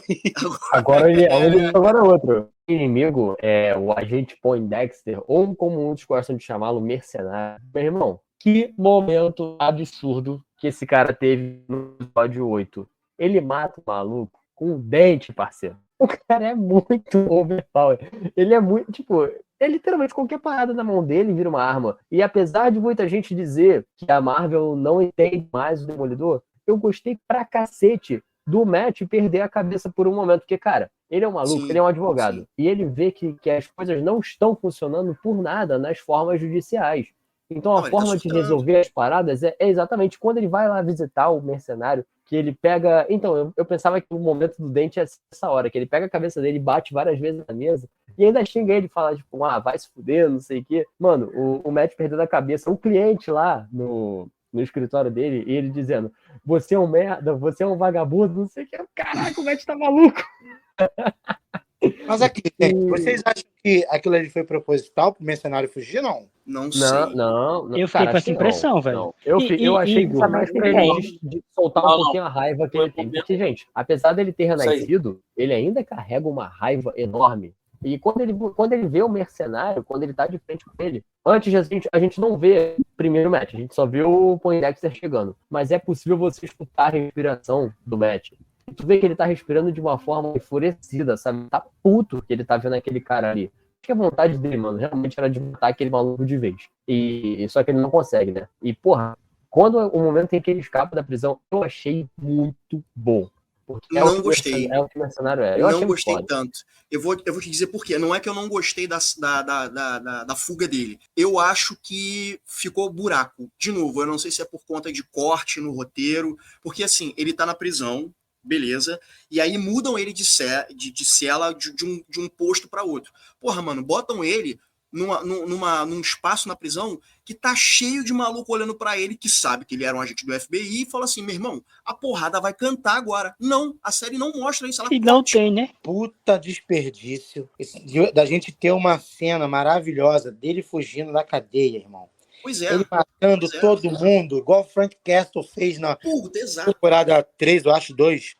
Agora é outro. O inimigo é o agente Poindexter, ou como muitos gostam de chamá-lo, mercenário. Meu irmão, que momento absurdo que esse cara teve no episódio 8. Ele mata o maluco com um dente, parceiro. O cara é muito overpower. Ele é muito, tipo, literalmente qualquer parada na mão dele vira uma arma. E apesar de muita gente dizer que a Marvel não entende mais o Demolidor, eu gostei pra cacete do Matt perder a cabeça por um momento. Porque, cara, ele é um maluco, ele é um advogado. Sim. E ele vê que as coisas não estão funcionando por nada nas formas judiciais. Então a forma de resolver as paradas é exatamente quando ele vai lá visitar o mercenário, que ele pega... Então, eu pensava que o momento do dente é essa hora, que ele pega a cabeça dele e bate várias vezes na mesa, e ainda xinga ele e fala, tipo, vai se fuder, não sei o quê. Mano, o Matt perdendo a cabeça, um cliente lá no escritório dele, e ele dizendo, você é um merda, você é um vagabundo, não sei o quê. Caraca, o Matt tá maluco. Mas aqui, vocês acham que aquilo ali foi proposital pro mercenário fugir, não? Não sei. Não. Eu fiquei com essa impressão, velho. Eu achei que mais pra ele de soltar um pouquinho a raiva que ele tem. Porque, gente, apesar dele ter renascido, ele ainda carrega uma raiva enorme. E quando ele vê o mercenário, quando ele tá de frente com ele, antes a gente não vê primeiro o Matt, a gente só vê o Poindexter chegando. Mas é possível você escutar a respiração do Matt. Tu vê que ele tá respirando de uma forma enfurecida, sabe? Tá puto que ele tá vendo aquele cara ali. Acho que a vontade dele, mano, realmente era de matar aquele maluco de vez. Só que ele não consegue, né? E, porra, quando o momento em que ele escapa da prisão, eu achei muito bom. Porque Não gostei. É o que o mercenário é. Eu não achei gostei foda. tanto. Eu vou te dizer por quê. Não é que eu não gostei da fuga dele. Eu acho que ficou buraco. De novo, eu não sei se é por conta de corte no roteiro, porque assim, ele tá na prisão, beleza, e aí mudam ele de cela de um posto para outro. Porra, mano, botam ele num espaço na prisão que tá cheio de maluco olhando pra ele, que sabe que ele era um agente do FBI, e fala assim, meu irmão, a porrada vai cantar agora. Não, a série não mostra isso. Ela E não tem, né? Puta desperdício. Da gente ter uma cena maravilhosa dele fugindo da cadeia, irmão. Pois é. Ele matando todo mundo, igual o Frank Castle fez na temporada 3, eu acho, 2.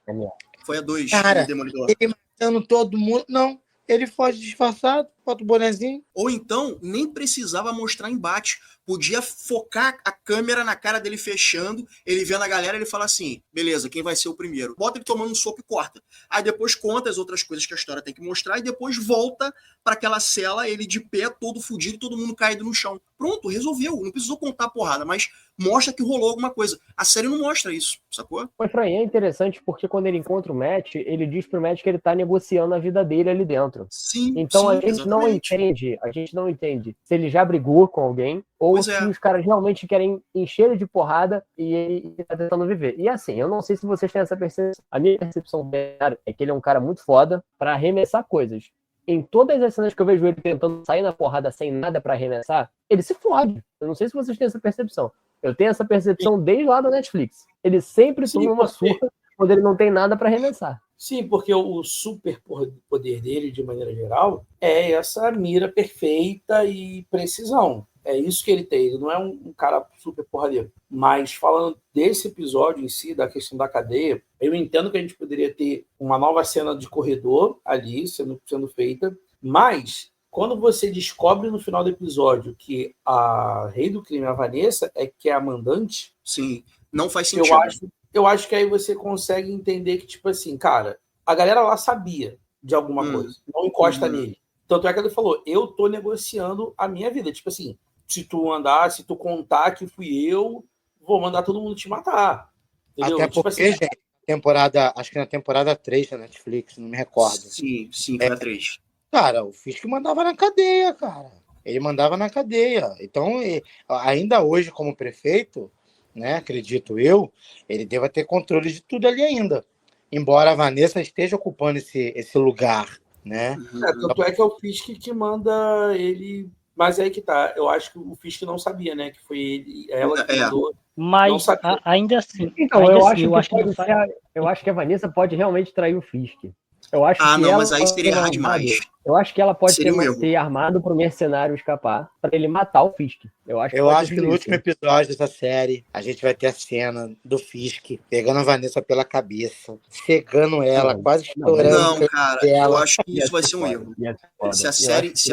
Foi a 2, cara, Demolidor. Ele matando todo mundo. Não, ele foge disfarçado, bota o bonezinho. Ou então, nem precisava mostrar embate. Podia focar a câmera na cara dele fechando, ele vendo a galera, ele fala assim, beleza, quem vai ser o primeiro? Bota ele tomando um soco e corta. Aí depois conta as outras coisas que a história tem que mostrar e depois volta para aquela cela, ele de pé, todo fudido, todo mundo caído no chão. Pronto, resolveu. Não precisou contar a porrada, mas mostra que rolou alguma coisa. A série não mostra isso, sacou? Mas pra mim é interessante porque quando ele encontra o Matt, ele diz pro Matt que ele tá negociando a vida dele ali dentro. Sim, então sim, a gente não entende se ele já brigou com alguém ou se os caras realmente querem encher ele de porrada e ele tá tentando viver. E assim, eu não sei se vocês têm essa percepção. A minha percepção é que ele é um cara muito foda pra arremessar coisas. Em todas as cenas que eu vejo ele tentando sair na porrada sem nada pra arremessar, ele se fode. Eu não sei se vocês têm essa percepção. Eu tenho essa percepção desde lá da Netflix. Ele sempre toma uma surra quando ele não tem nada pra arremessar. Sim, porque o super poder dele, de maneira geral, é essa mira perfeita e precisão. É isso que ele tem. Ele não é um cara super porradeiro. Mas falando desse episódio em si, da questão da cadeia, eu entendo que a gente poderia ter uma nova cena de corredor ali sendo feita, mas quando você descobre no final do episódio que a rei do crime, a Vanessa, que é a mandante... Sim, não faz sentido. Eu acho que aí você consegue entender que, tipo assim, cara, a galera lá sabia de alguma coisa. Não encosta nele. Tanto é que ele falou, eu tô negociando a minha vida. Tipo assim, se tu contar que fui eu, vou mandar todo mundo te matar. Entendeu? Até tipo porque, assim, gente, acho que na temporada 3 da Netflix, não me recordo. Sim, foi a 3. Cara, o Fisk mandava na cadeia, cara. Ele mandava na cadeia. Então, ainda hoje, como prefeito, né, acredito eu, ele deva ter controle de tudo ali ainda. Embora a Vanessa esteja ocupando esse lugar, né? Tanto é que é o Fisk que manda ele... Mas aí que tá. Eu acho que o Fisk não sabia, né? Que foi ela que mandou. Mas ainda assim... Então, eu acho que a Vanessa pode realmente trair o Fisk. Eu acho que não, mas aí seria errado demais. Eu acho que ela pode ter armado pro mercenário escapar, pra ele matar o Fisk. Eu acho que no último episódio dessa série, a gente vai ter a cena do Fisk pegando a Vanessa pela cabeça, cegando ela, quase estourando. Não, cara, eu acho que isso vai ser um erro. Se a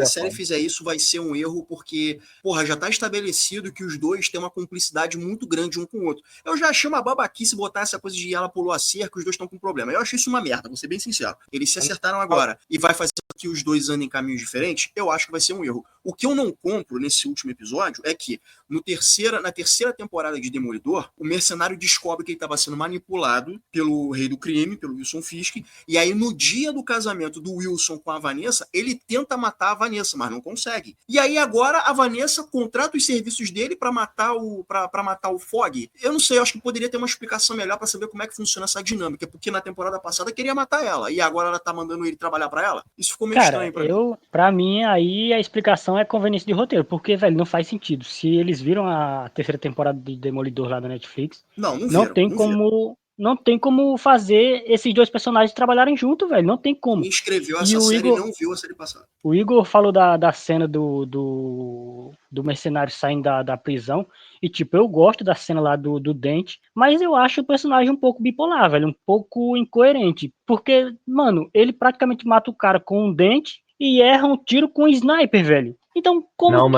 série fizer isso, vai ser um erro, porque, porra, já tá estabelecido que os dois têm uma cumplicidade muito grande um com o outro. Eu já achei uma babaquice botar essa coisa de ela pulou a cerca, os dois estão com problema. Eu achei isso uma merda, vou ser bem sincero. Eles se acertaram agora e vai fazer que os dois andem em caminhos diferentes, eu acho que vai ser um erro. O que eu não compro nesse último episódio é que na terceira temporada de Demolidor, o mercenário descobre que ele estava sendo manipulado pelo rei do crime, pelo Wilson Fisk, e aí no dia do casamento do Wilson com a Vanessa, ele tenta matar a Vanessa, mas não consegue. E aí agora a Vanessa contrata os serviços dele para matar o Fogg. Eu não sei, eu acho que poderia ter uma explicação melhor para saber como é que funciona essa dinâmica, porque na temporada passada queria matar ela, e agora ela tá mandando ele trabalhar para ela. Isso ficou meio estranho pra mim. Pra mim, aí a explicação é conveniência de roteiro, porque, velho, não faz sentido. Se eles viram a terceira temporada de Demolidor lá da Netflix, não tem como fazer esses dois personagens trabalharem junto, velho. Não tem como. Quem escreveu essa série não viu a série passada. O Igor falou da cena do mercenário saindo da prisão. E, tipo, eu gosto da cena lá do Dente, mas eu acho o personagem um pouco bipolar, velho. Um pouco incoerente. Porque, mano, ele praticamente mata o cara com um dente e erra um tiro com um sniper, velho. Então, como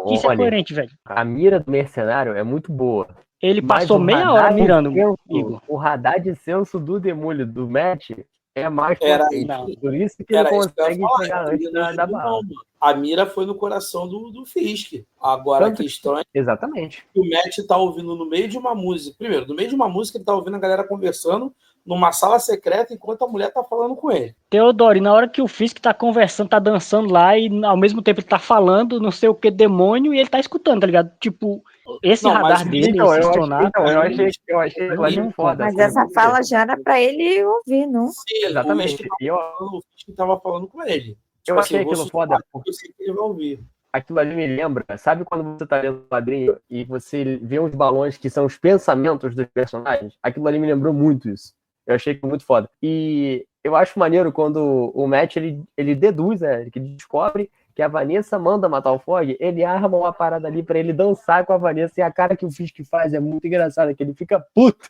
que isso é coerente, velho? A mira do mercenário é muito boa. Ele Mas passou o meia hora radar de mirando, senso- Igor. O radar de senso do Demolidor do Matt é mais Era potente. Não. Por isso que ele Era isso que eu ia consegue falar. chegar antes da Não, bala. mano. A mira foi no coração do Fisk. Agora, a Tanto- questão é Exatamente. que o Matt tá ouvindo no meio de uma música. Primeiro, no meio de uma música, ele tá ouvindo a galera conversando numa sala secreta enquanto a mulher tá falando com ele. Teodoro, e na hora que o Fisk tá conversando, tá dançando lá, e ao mesmo tempo ele tá falando não sei o que demônio, e ele tá escutando, tá ligado? Tipo, esse Não, radar mas- dele, Então, esse eu sonar, achei aquilo ali Não, foda. Mas sabe essa por quê? fala já era pra ele ouvir, não? Sim, Exatamente. E o Fisk tava falando com ele. eu achei eu vou aquilo foda sussurrar, porque eu sei que ele vai ouvir. aquilo ali me lembra, sabe quando você tá lendo um quadrinho e você vê uns balões que são os pensamentos dos personagens? Aquilo ali me lembrou muito isso. Eu achei que muito foda. E eu acho maneiro quando o Matt, ele deduz, né, que descobre que a Vanessa manda matar o Fogg, ele arma uma parada ali pra ele dançar com a Vanessa, e a cara que o Fisk faz é muito engraçada, que ele fica puto.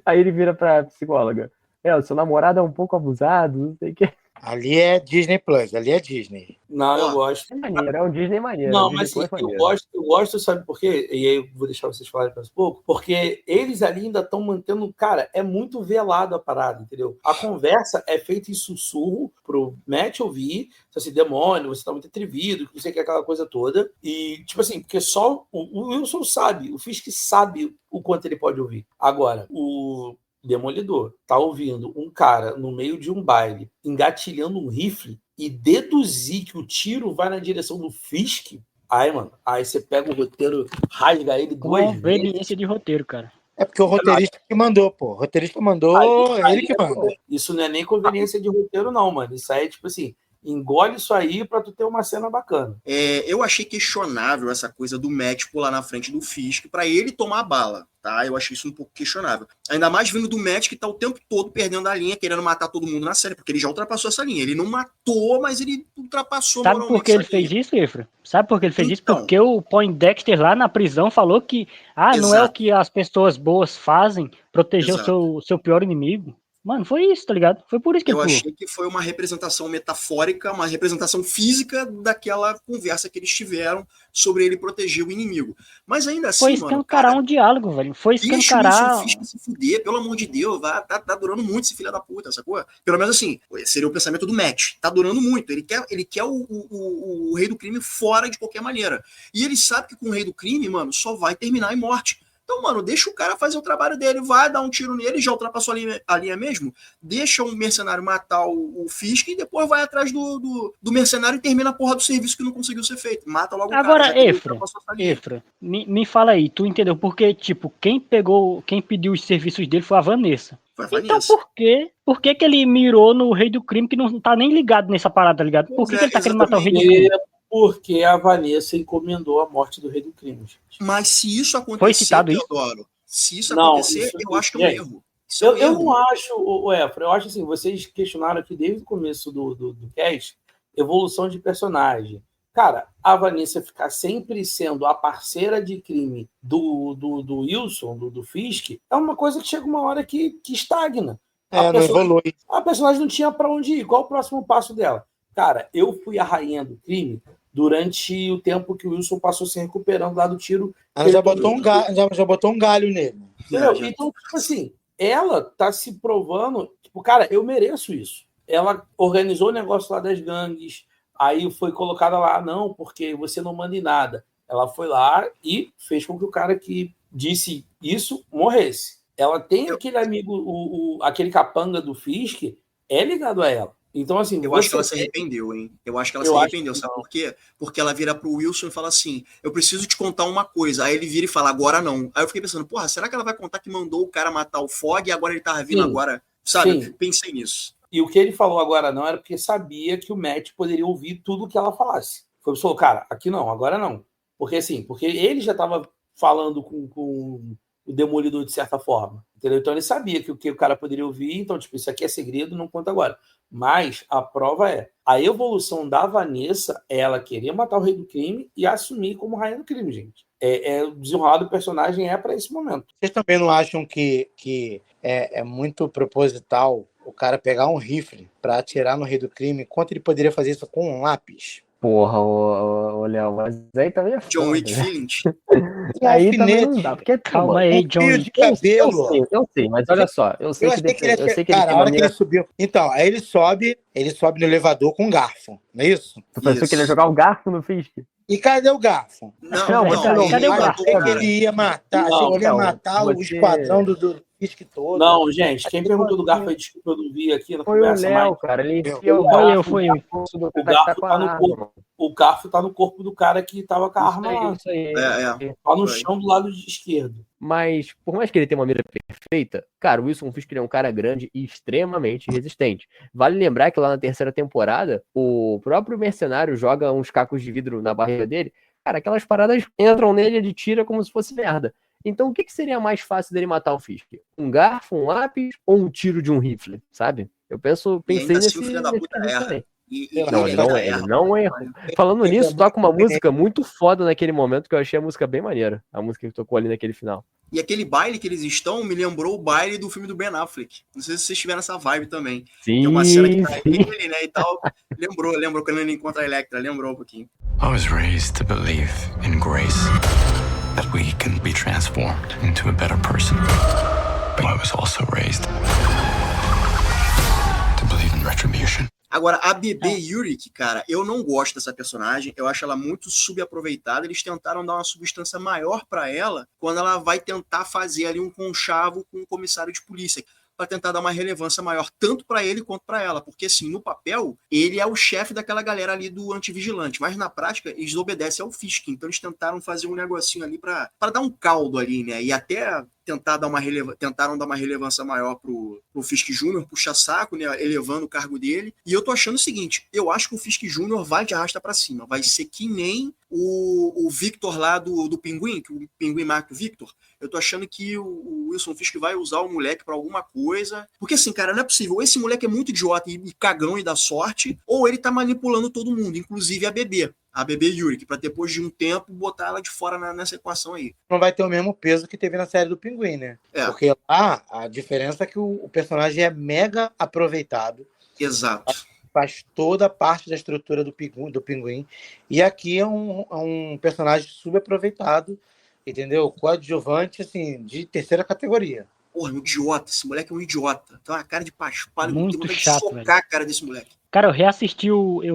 Aí ele vira pra psicóloga. O seu namorado é um pouco abusado, não sei o que. Ali é Disney Plus, ali é Disney. Não, eu Ó, gosto. É maneiro, é um Disney maneiro. Não, um Disney mas assim, Plus eu maneiro. gosto, sabe por quê? E aí eu vou deixar vocês falarem mais um pouco, porque eles ali ainda estão mantendo, cara, é muito velado a parada, entendeu? A conversa é feita em sussurro pro Matt ouvir, assim, demônio, você tá muito atrevido, não sei o que, aquela coisa toda. E, tipo assim, porque só o Wilson sabe, o Fisk sabe o quanto ele pode ouvir. Agora, o Demolidor tá ouvindo um cara no meio de um baile engatilhando um rifle e deduzir que o tiro vai na direção do Fisk, aí, mano, aí você pega o roteiro, rasga ele duas vezes. conveniência de roteiro, cara. É porque o roteirista que mandou, pô. O roteirista mandou, ele que manda. Isso não é nem conveniência de roteiro, não, mano. Isso aí é tipo assim, engole isso aí pra tu ter uma cena bacana. Eu achei questionável essa coisa do Matt pular na frente do Fisk pra ele tomar a bala, tá? Eu achei isso um pouco questionável. Ainda mais vindo do Matt, que tá o tempo todo perdendo a linha, querendo matar todo mundo na série, porque ele já ultrapassou essa linha. Ele não matou, mas ele ultrapassou Sabe moralmente por que ele essa linha. fez isso, Efra? Sabe por que ele fez isso? Então. Porque o Poindexter lá na prisão falou que não é o Exato. que as pessoas boas fazem, proteger Exato. o seu pior inimigo. Mano, foi isso, tá ligado? Foi por isso que Eu ele pulou. achei que foi uma representação metafórica, uma representação física daquela conversa que eles tiveram sobre ele proteger o inimigo. Mas ainda assim, Foi mano, escancarar cara, um diálogo, velho. Foi deixa o escancarar. Wilson Fisk se fuder, pelo amor de Deus, tá durando muito esse filho da puta, sacou? Pelo menos assim, seria o pensamento do Matt. Tá durando muito. Ele quer o rei do crime fora de qualquer maneira. E ele sabe que com o rei do crime, mano, só vai terminar em morte. Então, mano, deixa o cara fazer o trabalho dele, vai dar um tiro nele, já ultrapassou a linha mesmo, deixa um mercenário matar o Fisk e depois vai atrás do mercenário e termina a porra do serviço que não conseguiu ser feito. Mata logo o cara. Agora, já que ele Efra, ultrapassou essa linha. me fala aí, tu entendeu? Porque, tipo, quem pediu os serviços dele foi a Vanessa. Foi a Então Vanessa. por que ele mirou no rei do crime que não tá nem ligado nessa parada, tá ligado? Por que ele tá querendo matar o rei do crime? Porque a Vanessa encomendou a morte do rei do crime, gente. Mas se isso acontecer, Foi citado isso? Teodoro, se isso Não, acontecer, isso- eu acho que é um gente, erro. Isso é um Eu erro. não acho, Efra, eu acho assim, vocês questionaram aqui desde o começo do cast, evolução de personagem. Cara, a Vanessa ficar sempre sendo a parceira de crime do Wilson, do Fisk, é uma coisa que chega uma hora que estagna. Não evolui. A personagem não tinha pra onde ir. Qual o próximo passo dela? Cara, eu fui a rainha do crime durante o tempo que o Wilson passou se recuperando lá do tiro. Ela já botou um galho nele. Entendeu? Já. Então, tipo assim, ela tá se provando, tipo, cara, eu mereço isso. Ela organizou o negócio lá das gangues, aí foi colocada lá, não, porque você não manda em nada. Ela foi lá e fez com que o cara que disse isso morresse. Ela tem aquele amigo, aquele capanga do Fisk, é ligado a ela. Então, assim, Eu acho que ela se arrependeu, hein? Eu acho que ela se arrependeu, sabe por quê? Porque ela vira pro Wilson e fala assim, eu preciso te contar uma coisa. Aí ele vira e fala, agora não. Aí eu fiquei pensando, porra, será que ela vai contar que mandou o cara matar o Fogg e agora ele tava vindo agora? Sabe? Sim. Pensei nisso. E o que ele falou agora não era porque sabia que o Matt poderia ouvir tudo que ela falasse. Foi falou, cara, aqui não, agora não. Porque assim, porque ele já tava falando com o Demolidor de certa forma. Entendeu? Então ele sabia que o que o cara poderia ouvir, então, tipo, isso aqui é segredo, não conta agora. Mas a prova é, a evolução da Vanessa é ela querer matar o rei do crime e assumir como rainha do crime, gente. O desenrolar do personagem é para esse momento. Vocês também não acham que é muito proposital o cara pegar um rifle para atirar no rei do crime, enquanto ele poderia fazer isso com um lápis? Porra, ô Léo, mas aí também é John foda, Wick né? Feelings. Aí também não dá, porque é Calma aí, fio Johnny. de cabelo. Eu sei, mas olha só, eu sei Eu que achei que ele ia eu sei ser. que ele Cara, tem a hora que maneira. ele subiu. Então, aí ele sobe no elevador com um garfo, não é isso? Tu pensou que ele ia Isso. jogar o garfo no Fisk? E cadê o garfo? Não, Não, você não- cadê o Eu garfo? achei que ele ia matar, achei que ele ia Não, matar o você- esquadrão do Fisk todo. Não, gente, quem perguntou do garfo aí, desculpa, eu não vi aqui na Foi o conversa, mas Léo, cara. Ele Eu. enfia o Foi eu, garfo foi no eu. pescoço do o cara que garfo com tá a no arma, corpo. mano. O garfo tá no corpo do cara que tava com a arma lá. Isso aí. Tá no Foi. chão do lado esquerdo. Mas, por mais que ele tenha uma mira perfeita, cara, o Wilson Fisk ele é um cara grande e extremamente resistente. Vale lembrar que lá na terceira temporada, o próprio mercenário joga uns cacos de vidro na barriga dele. Cara, aquelas paradas entram nele, ele tira como se fosse merda. Então, o que seria mais fácil dele matar o Fisk? Um garfo, um lápis ou um tiro de um rifle, sabe? Eu E pensei ainda assim nesse o filho da puta quesito erra. também. Ele Não, ele não, ainda ele erra. não errou. Falando nisso, toca uma música muito foda naquele momento, que eu achei a música bem maneira. A música que tocou ali naquele final. E aquele baile que eles estão me lembrou o baile do filme do Ben Affleck. Não sei se vocês tiveram essa vibe também. Sim, Tem uma cena que tá sim. ele, né, e tal. Lembrou quando ele encontra a Electra, lembrou um pouquinho. I was raised to believe in grace, that we can be transformed into a better person. But I was also raised to believe in retribution. Agora, a bebê Yurik, cara, eu não gosto dessa personagem, eu acho ela muito subaproveitada. Eles tentaram dar uma substância maior pra ela quando ela vai tentar fazer ali um conchavo com o comissário de polícia, para tentar dar uma relevância maior tanto pra ele quanto pra ela, porque assim, no papel, ele é o chefe daquela galera ali do antivigilante, mas na prática eles obedecem ao Fisk, então eles tentaram fazer um negocinho ali pra dar um caldo ali, né, e até tentaram dar uma relevância maior pro Fisk Jr., puxa saco, né, elevando o cargo dele. E eu tô achando o seguinte, eu acho que o Fisk Jr. vai de arrasta pra cima, vai ser que nem o Victor lá do Pinguim, que o Pinguim marca o Victor. Eu tô achando que o Wilson Fisk vai usar o moleque pra alguma coisa, porque assim, cara, não é possível, esse moleque é muito idiota e cagão e dá sorte, ou ele tá manipulando todo mundo, inclusive a bebê Yurik, pra depois de um tempo botar ela de fora nessa equação aí. Não vai ter o mesmo peso que teve na série do Pinguim, né? É. Porque lá a diferença é que o personagem é mega aproveitado. Exato. Faz toda a parte da estrutura do Pinguim. E aqui é um personagem subaproveitado, entendeu? Coadjuvante, assim, de terceira categoria. Porra, um idiota. Esse moleque é um idiota. Tem uma cara de paspalho. Muito tem vontade chato, de socar velho. a cara desse moleque. Cara, eu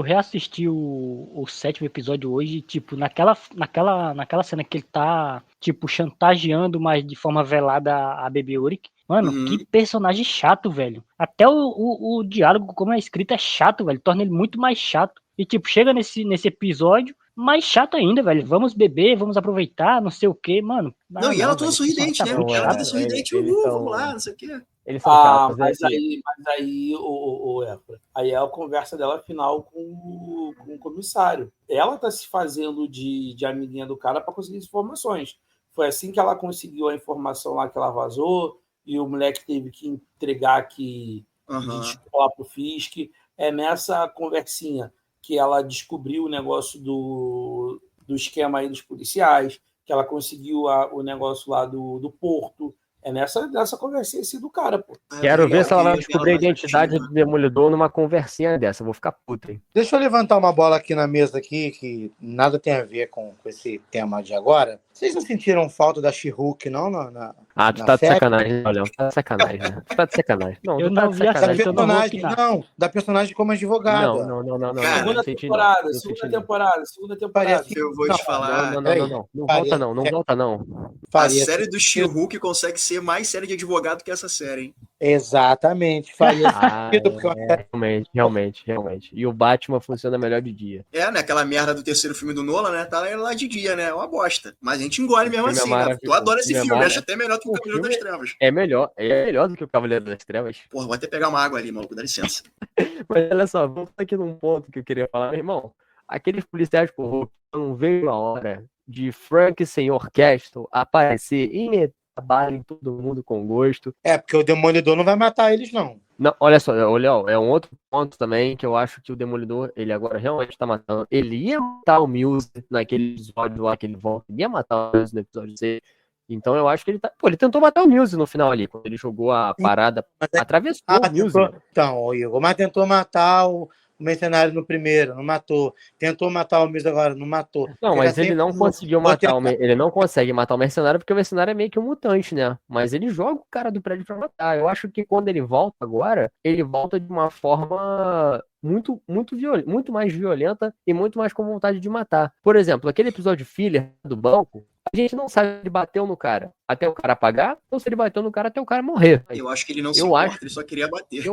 reassisti o sétimo episódio hoje, e, tipo, naquela cena que ele tá, tipo, chantageando, mas de forma velada a bebê Yurik. Mano, que personagem chato, velho. Até o diálogo, como é escrito, é chato, velho. Torna ele muito mais chato. E, tipo, chega nesse episódio, mais chato ainda, velho. Vamos beber, vamos aproveitar, não sei o quê, mano. Não, e ela toda velho, sorridente, tá né? muito Ela chato, toda sorridente, eles são- vamos lá, não sei o quê. Eles são chatos. Mas é que- aí o Efra, aí é a conversa dela final com o comissário. Ela tá se fazendo de amiguinha do cara para conseguir informações. Foi assim que ela conseguiu a informação lá que ela vazou, e o moleque teve que entregar que lá pro Fisk. É nessa conversinha que ela descobriu o negócio do esquema aí dos policiais, que ela conseguiu o negócio lá do Porto. É nessa conversinha assim do cara, pô. Quero ver se ela vai descobrir a identidade do Demolidor numa conversinha dessa. Eu vou ficar puto, hein? Deixa eu levantar uma bola aqui na mesa aqui, que nada tem a ver com esse tema de agora. Vocês não sentiram falta da She-Hulk, não? Ah, tu tá de sacanagem, Léo. Tá de sacanagem, né? Tu tá de sacanagem. Não, Eu tu tá não de vi a Da série, sacanagem. então não vou personagem, opinar. não, da personagem como advogada. Não. Cara, Segunda não senti, não. temporada, Não segunda senti, não. temporada. Faria Eu vou Não, te falar. Não peraí. volta não, não volta não. A Faria série do She-Hulk consegue ser mais série de advogado que essa série, hein? Exatamente, faria Ah, sentido, porque é uma série realmente. E o Batman funciona melhor de dia. É, né? Aquela merda do terceiro filme do Nolan, né? Tá lá de dia, né? É uma bosta. Mas a gente engole mesmo O filme é assim, né? maravilhoso. Tu adora esse O filme é filme, acho maravilhoso. até melhor do que o O Cavaleiro filme das Trevas. É melhor do que o Cavaleiro das Trevas. Porra, vou até pegar uma água ali, maluco, dá licença. Mas olha só, vamos aqui num ponto que eu queria falar, meu irmão. Aqueles policiais corruptos, não veio a hora de Frank Senhor Castle aparecer e meter a bala em todo mundo com gosto. É, porque o Demolidor não vai matar eles, não. Não, olha só, Léo, é um outro ponto também que eu acho que o Demolidor, ele agora realmente tá matando. Ele ia matar o Muse naquele episódio lá que ele volta, ele ia matar o Muse no episódio 6. Então eu acho que ele tá. Pô, ele tentou matar o Muse no final ali, quando ele jogou a parada, Mas é- atravessou o Muse. Então, Igor, mas tentou matar o o Mercenário no primeiro, não matou. Tentou matar o Mills agora, não matou. Não, Fica mas ele sempre não no- conseguiu vou matar tentar- ele não consegue matar o mercenário porque o mercenário é meio que um mutante, né? Mas ele joga o cara do prédio pra matar. Eu acho que quando ele volta agora, ele volta de uma forma muito mais violenta e muito mais com vontade de matar. Por exemplo, aquele episódio filler do banco, a gente não sabe se ele bateu no cara até o cara apagar ou se ele bateu no cara até o cara morrer. Eu acho que ele não se Eu importa, acho- ele só queria bater.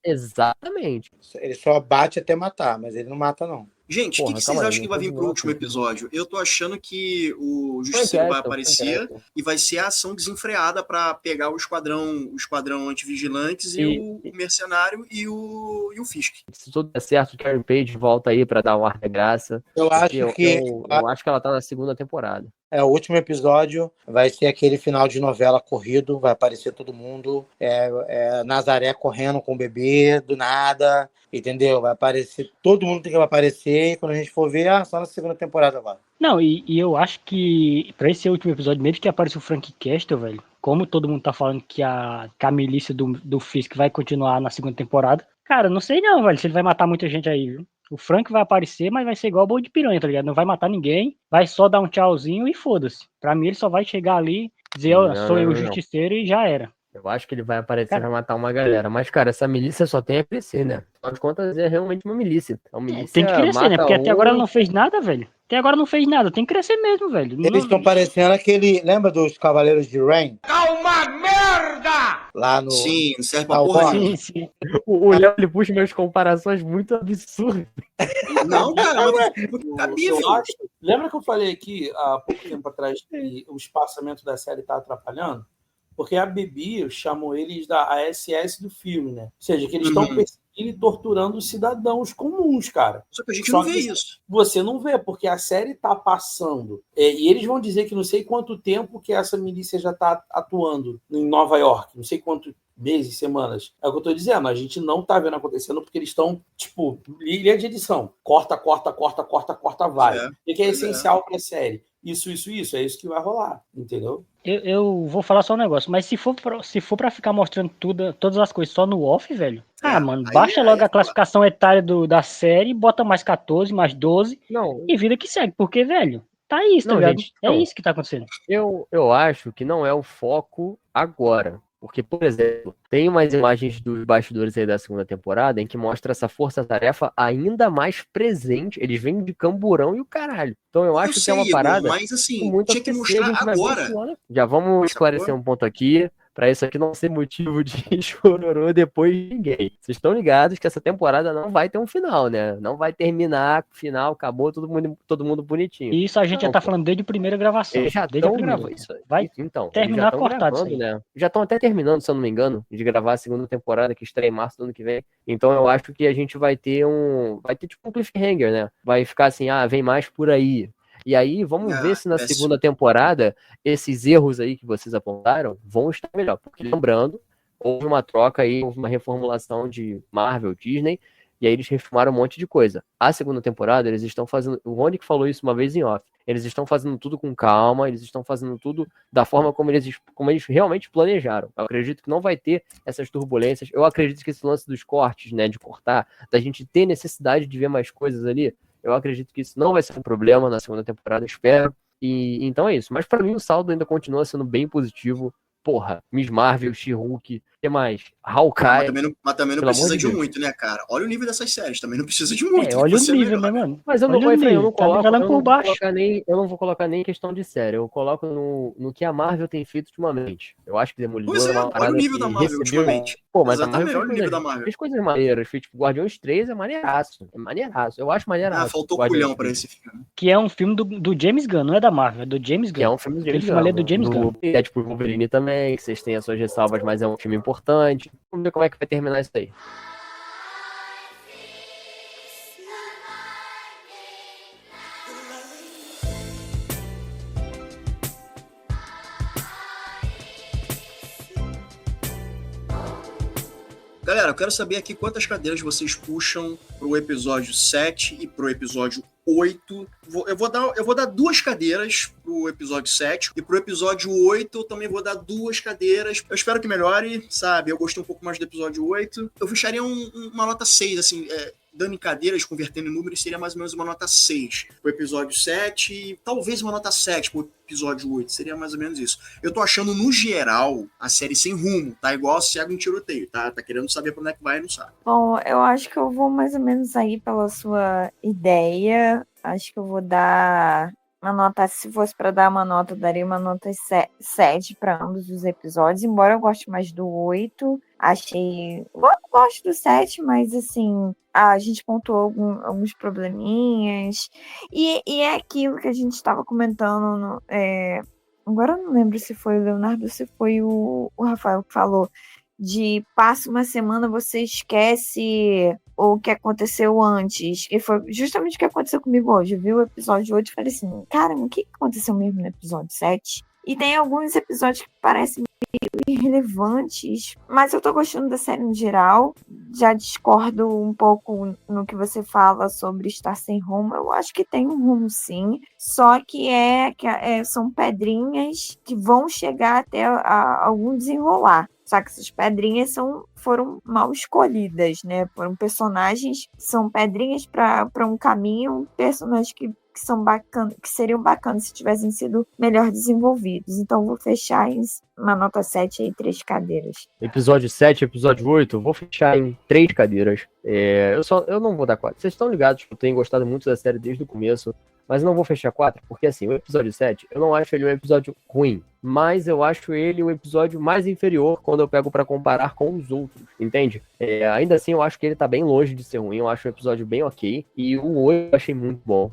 Exatamente. Ele só bate até matar, mas ele não mata, não. Gente, o Porra, que vocês calma aí, acham que vai vir pro não último tô episódio? Eu tô achando que o Justiceiro vai aparecer Foi e vai ser a ação desenfreada pra pegar o esquadrão antivigilantes e o mercenário e o Fisk. Se tudo der certo, o Karen Page volta aí pra dar um ar de graça. Eu Porque acho que eu acho que ela tá na segunda temporada. o último episódio vai ser aquele final de novela corrido, vai aparecer todo mundo, Nazaré correndo com o bebê, do nada, entendeu? Vai aparecer, todo mundo tem que aparecer, e quando a gente for ver, só na segunda temporada agora. Não, e eu acho que pra esse último episódio, mesmo que apareça o Frank Castle, velho, como todo mundo tá falando que a milícia do Fisk vai continuar na segunda temporada, cara, não sei não, velho, se ele vai matar muita gente aí, viu? O Frank vai aparecer, mas vai ser igual o Boi de Piranha, tá ligado? Não vai matar ninguém, vai só dar um tchauzinho e foda-se. Pra mim, ele só vai chegar ali, dizer, ó, sou eu o justiceiro e já era. Eu acho que ele vai aparecer e vai matar uma galera. Mas, cara, essa milícia só tem a crescer, né? Afinal de contas, é realmente uma milícia. A milícia Tem que crescer, né? Porque até agora ela um- não fez nada, velho. Até agora não fez nada. Tem que crescer mesmo, velho. Eles estão parecendo aquele, lembra dos Cavaleiros de Rain? Lá no... Sim, não serve pra Ah, porra o nenhuma. Sim, sim. O Léo, ele puxa umas comparações muito absurdas. Não, cara, mas cabível. Eu acho, lembra que eu falei aqui há pouco tempo atrás que o espaçamento da série está atrapalhando? Porque a Bibi chamou eles da ASS do filme, né? Ou seja, que eles estão perseguindo e torturando os cidadãos comuns, cara. Só que a gente Só não vê que isso. Você não vê, porque a série tá passando. E eles vão dizer que não sei quanto tempo que essa milícia já tá atuando em Nova York. Não sei quantos meses, semanas. É o que eu tô dizendo. A gente não tá vendo acontecendo porque eles estão, tipo, linha de edição. Corta, vai. É, O que é essencial pra série? Isso. É isso que vai rolar, entendeu? Eu vou falar só um negócio, mas se for pra ficar mostrando todas as coisas só no off, velho, mano, baixa logo a classificação etária da série, bota mais 14, mais 12 Não, e vida que segue, porque, velho, tá isso, tá Não, ligado? gente, É não. isso que tá acontecendo. eu acho que não é o foco agora. Porque, por exemplo, tem umas imagens dos bastidores aí da segunda temporada em que mostra essa força-tarefa ainda mais presente. Eles vêm de camburão e o caralho. Então eu acho que é uma Igor, parada mas assim, com muito tinha que acontecer, a mostrar gente vai ver agora. esse ano. Já vamos esclarecer um ponto aqui, pra isso aqui não ser motivo de chororô depois de ninguém. Vocês estão ligados que essa temporada não vai ter um final, né? Não vai terminar, final, acabou, todo mundo bonitinho. E isso a gente já tá falando desde a primeira gravação. Eles já desde a estão primeira. gravando isso. Vai então, terminar eles já tão cortado gravando, isso aí. né? Já estão até terminando, se eu não me engano, de gravar a segunda temporada que estreia em março do ano que vem. Então eu acho que a gente vai ter tipo um cliffhanger, né? Vai ficar assim, vem mais por aí. E aí, vamos ver se na segunda temporada esses erros aí que vocês apontaram vão estar melhor. Porque lembrando, houve uma troca aí, houve uma reformulação de Marvel, Disney, e aí eles refilmaram um monte de coisa. A segunda temporada, eles estão fazendo... O Rony que falou isso uma vez em off. Eles estão fazendo tudo com calma, eles estão fazendo tudo da forma como eles realmente planejaram. Eu acredito que não vai ter essas turbulências. Eu acredito que esse lance dos cortes, né, de cortar, da gente ter necessidade de ver mais coisas ali, eu acredito que isso não vai ser um problema na segunda temporada, espero. E então é isso. Mas pra mim o saldo ainda continua sendo bem positivo. Porra, Miss Marvel, She-Hulk, o que mais? Hawkeye. Mas também não pelo precisa amor de de Deus. muito, né, cara? Olha o nível dessas séries, também não precisa de muito. Olha o Você nível, melhora. né, mano? Mas eu não, Olha o Efraim, eu não nível, tá coloco, nivelando eu por não vou baixo. eu não vou colocar nem questão de série, eu coloco no que a Marvel tem feito ultimamente. Eu acho que Demolidor Pois é uma olha parada o nível que da Marvel recebeu... ultimamente. Pô, mas a Exatamente, Marvel olha o nível da Marvel. fez coisas maneiras, fez tipo Guardiões 3 é maneiraço, eu acho maneiraço. Faltou Guardiões culhão pra 3. esse filme. Que é um filme do James Gunn, não é da Marvel, é do James Que é Gunn. um filme do Aquele James filme ali é do Gunn, James Gunn. É tipo Wolverine também, que vocês têm as suas ressalvas, mas é um filme importante. Vamos ver como é que vai terminar isso aí. Galera, eu quero saber aqui quantas cadeiras vocês puxam pro episódio 7 e pro episódio 8. Eu vou dar 2 cadeiras pro episódio 7 e pro episódio 8 eu também vou dar 2 cadeiras. Eu espero que melhore, sabe? Eu gostei um pouco mais do episódio 8. Eu fecharia uma nota 6, assim, dando em cadeiras, convertendo em números, seria mais ou menos uma nota 6 pro episódio 7 e talvez uma nota 7 pro episódio 8, seria mais ou menos isso. Eu tô achando, no geral, a série sem rumo, tá igual a cego em tiroteio, tá querendo saber pra onde é que vai e não sabe. Bom, eu acho que eu vou mais ou menos aí pela sua ideia. Acho que eu vou dar uma nota, se fosse para dar uma nota, eu daria uma nota 7 para ambos os episódios, embora eu goste mais do 8. Gosto do 7, mas assim, a gente pontuou alguns probleminhas. E é aquilo que a gente estava comentando. Agora eu não lembro se foi o Leonardo ou se foi o Rafael que falou. De passa uma semana, você esquece o que aconteceu antes. E foi justamente o que aconteceu comigo hoje. Eu vi o episódio 8 e falei assim, caramba, o que aconteceu mesmo no episódio 7? E tem alguns episódios que parecem meio irrelevantes, mas eu tô gostando da série no geral. Já discordo um pouco no que você fala sobre estar sem rumo. Eu acho que tem um rumo sim, só que são pedrinhas que vão chegar até algum desenrolar. Só que essas pedrinhas foram mal escolhidas, né? Foram personagens, são pedrinhas para um caminho, personagens que são bacanas, que seriam bacanas se tivessem sido melhor desenvolvidos. Então vou fechar em uma nota 7 aí, 3 cadeiras. Episódio 7, episódio 8, vou fechar em 3 cadeiras. Eu não vou dar 4. Vocês estão ligados que eu tenho gostado muito da série desde o começo, mas eu não vou fechar 4, porque assim, o episódio 7, eu não acho ele um episódio ruim, mas eu acho ele um episódio mais inferior quando eu pego pra comparar com os outros, entende? Ainda assim, eu acho que ele tá bem longe de ser ruim, eu acho o episódio bem ok, e o 8 eu achei muito bom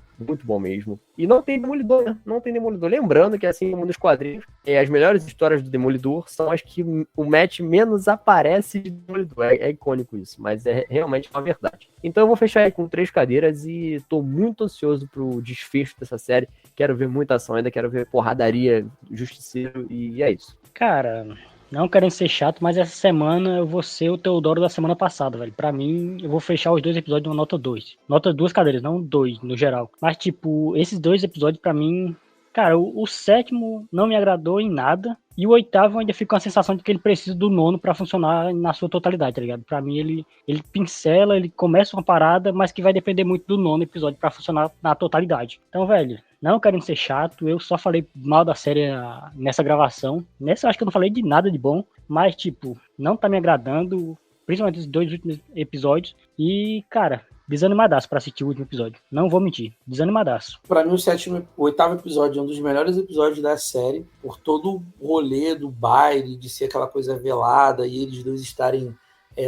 mesmo. E não tem Demolidor, né? Não tem Demolidor. Lembrando que, assim como nos quadrinhos, as melhores histórias do Demolidor são as que o Matt menos aparece de Demolidor. É icônico isso, mas é realmente uma verdade. Então eu vou fechar aí com 3 cadeiras e tô muito ansioso pro desfecho dessa série. Quero ver muita ação ainda, quero ver porradaria, justiceiro, e é isso. Cara, não querendo ser chato, mas essa semana eu vou ser o Teodoro da semana passada, velho. Pra mim, eu vou fechar os 2 episódios numa nota 2. Nota 2 cadeiras, não 2 no geral. Mas, tipo, esses 2 episódios pra mim... Cara, o 7º não me agradou em nada. E o 8º ainda fica com a sensação de que ele precisa do 9º pra funcionar na sua totalidade, tá ligado? Pra mim, ele pincela, ele começa uma parada, mas que vai depender muito do 9º episódio pra funcionar na totalidade. Então, velho, não querendo ser chato, eu só falei mal da série nessa gravação. Nessa eu acho que eu não falei de nada de bom, mas, tipo, não tá me agradando, principalmente os 2 últimos episódios. E, cara, desanimadaço pra assistir o último episódio. Não vou mentir, desanimadaço. Pra mim, o 8º episódio é um dos melhores episódios da série, por todo o rolê do baile, de ser aquela coisa velada, e eles dois estarem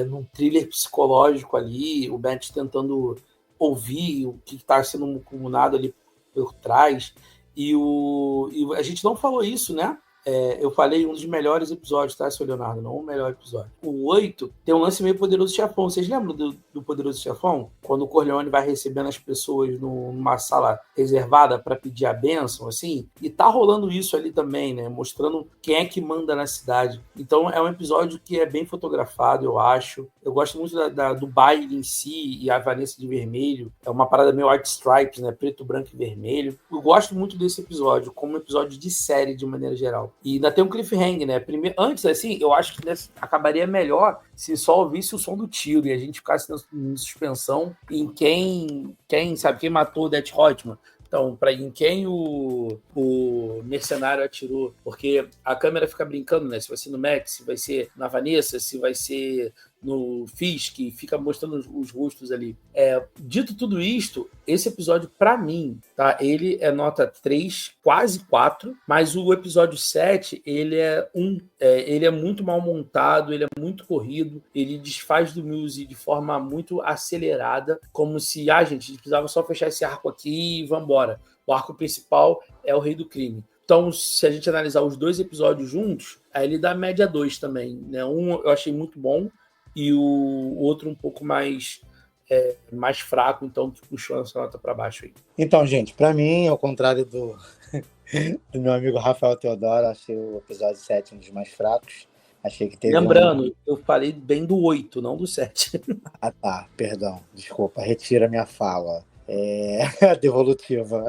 num thriller psicológico ali, o Matt tentando ouvir o que está sendo comunado ali por trás. E a gente não falou isso, né? Eu falei um dos melhores episódios, tá, seu Leonardo? Não o melhor episódio. O 8 tem um lance meio Poderoso Chefão. Vocês lembram do Poderoso Chefão? Quando o Corleone vai recebendo as pessoas numa sala reservada para pedir a bênção, assim? E tá rolando isso ali também, né? Mostrando quem é que manda na cidade. Então é um episódio que é bem fotografado, eu acho. Eu gosto muito do baile em si e a Vanessa de vermelho. É uma parada meio Art Stripes, né? Preto, branco e vermelho. Eu gosto muito desse episódio, como um episódio de série, de maneira geral. E ainda tem um cliffhanger, né? Antes, assim, eu acho que acabaria melhor se só ouvisse o som do tiro e a gente ficasse em suspensão em quem matou o Det Hotman. Então, em quem o mercenário atirou. Porque a câmera fica brincando, né? Se vai ser no Max, se vai ser na Vanessa, se vai ser no Fisk, fica mostrando os rostos ali. Dito tudo isto, esse episódio, pra mim, tá? Ele é nota 3, quase 4, mas o episódio 7, ele é muito mal montado, ele é muito corrido, ele desfaz do Muse de forma muito acelerada, como se, a gente precisava só fechar esse arco aqui e vambora. O arco principal é o Rei do Crime. Então, se a gente analisar os 2 episódios juntos, aí ele dá média 2 também, né? Um eu achei muito bom, e o outro um pouco mais fraco, então que puxou essa nota para baixo aí. Então, gente, para mim, ao contrário do meu amigo Rafael Teodoro, achei o episódio 7 um dos mais fracos. Achei que teve Lembrando, eu falei bem do 8, não do 7. Ah, tá, perdão, desculpa, retira minha fala. Devolutiva.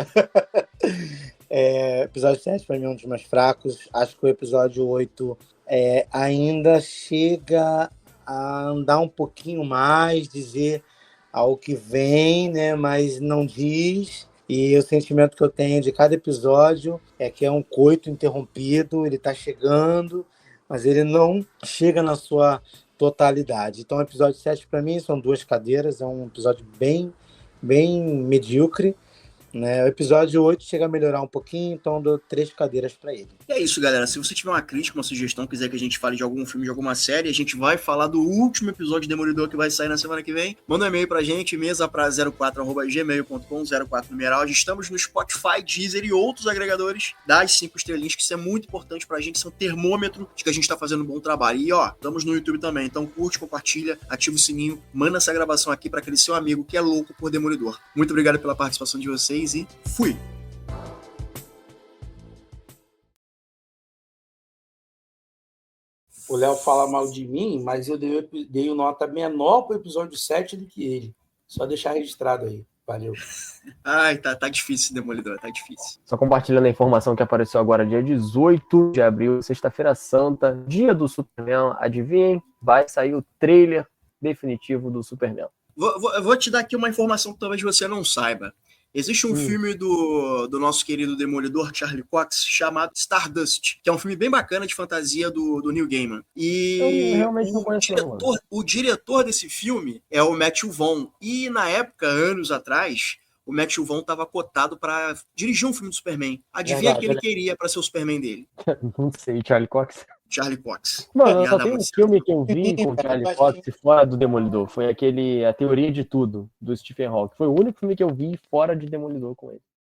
Episódio 7 para mim é um dos mais fracos. Acho que o episódio 8 ainda chega a andar um pouquinho mais, dizer ao que vem, né? Mas não diz. E o sentimento que eu tenho de cada episódio é que é um coito interrompido, ele está chegando, mas ele não chega na sua totalidade. Então, o episódio 7 para mim são 2 cadeiras, é um episódio bem medíocre, né? O episódio 8 chega a melhorar um pouquinho, então dou 3 cadeiras para ele. E é isso, galera. Se você tiver uma crítica, uma sugestão, quiser que a gente fale de algum filme, de alguma série, a gente vai falar do último episódio de Demolidor que vai sair na semana que vem. Manda um e-mail pra gente, mesa04@gmail.com, 04 numeral. Estamos no Spotify, Deezer e outros agregadores. Dá as 5 estrelinhas, que isso é muito importante pra gente, isso é um termômetro de que a gente tá fazendo um bom trabalho. E ó, estamos no YouTube também, então curte, compartilha, ativa o sininho, manda essa gravação aqui pra aquele seu amigo que é louco por Demolidor. Muito obrigado pela participação de vocês e fui! O Léo fala mal de mim, mas eu dei nota menor pro episódio 7 do que ele. Só deixar registrado aí. Valeu. Ai, tá difícil esse Demolidor, tá difícil. Só compartilhando a informação que apareceu agora, dia 18 de abril, sexta-feira santa, dia do Superman. Adivinhem, vai sair o trailer definitivo do Superman. Vou te dar aqui uma informação que talvez você não saiba. Existe um filme do nosso querido Demolidor, Charlie Cox, chamado Stardust, que é um filme bem bacana de fantasia do Neil Gaiman. E eu realmente não conheço o diretor desse filme é o Matthew Vaughn. E na época, anos atrás, o Matthew Vaughn estava cotado para dirigir um filme do Superman. Adivinha quem ele queria para ser o Superman dele? Não sei, Charlie Cox. Charlie Cox. Mano, só tem um filme que eu vi com o Charlie Cox fora do Demolidor. Foi A Teoria de Tudo, do Stephen Hawking. Foi o único filme que eu vi fora de Demolidor com ele.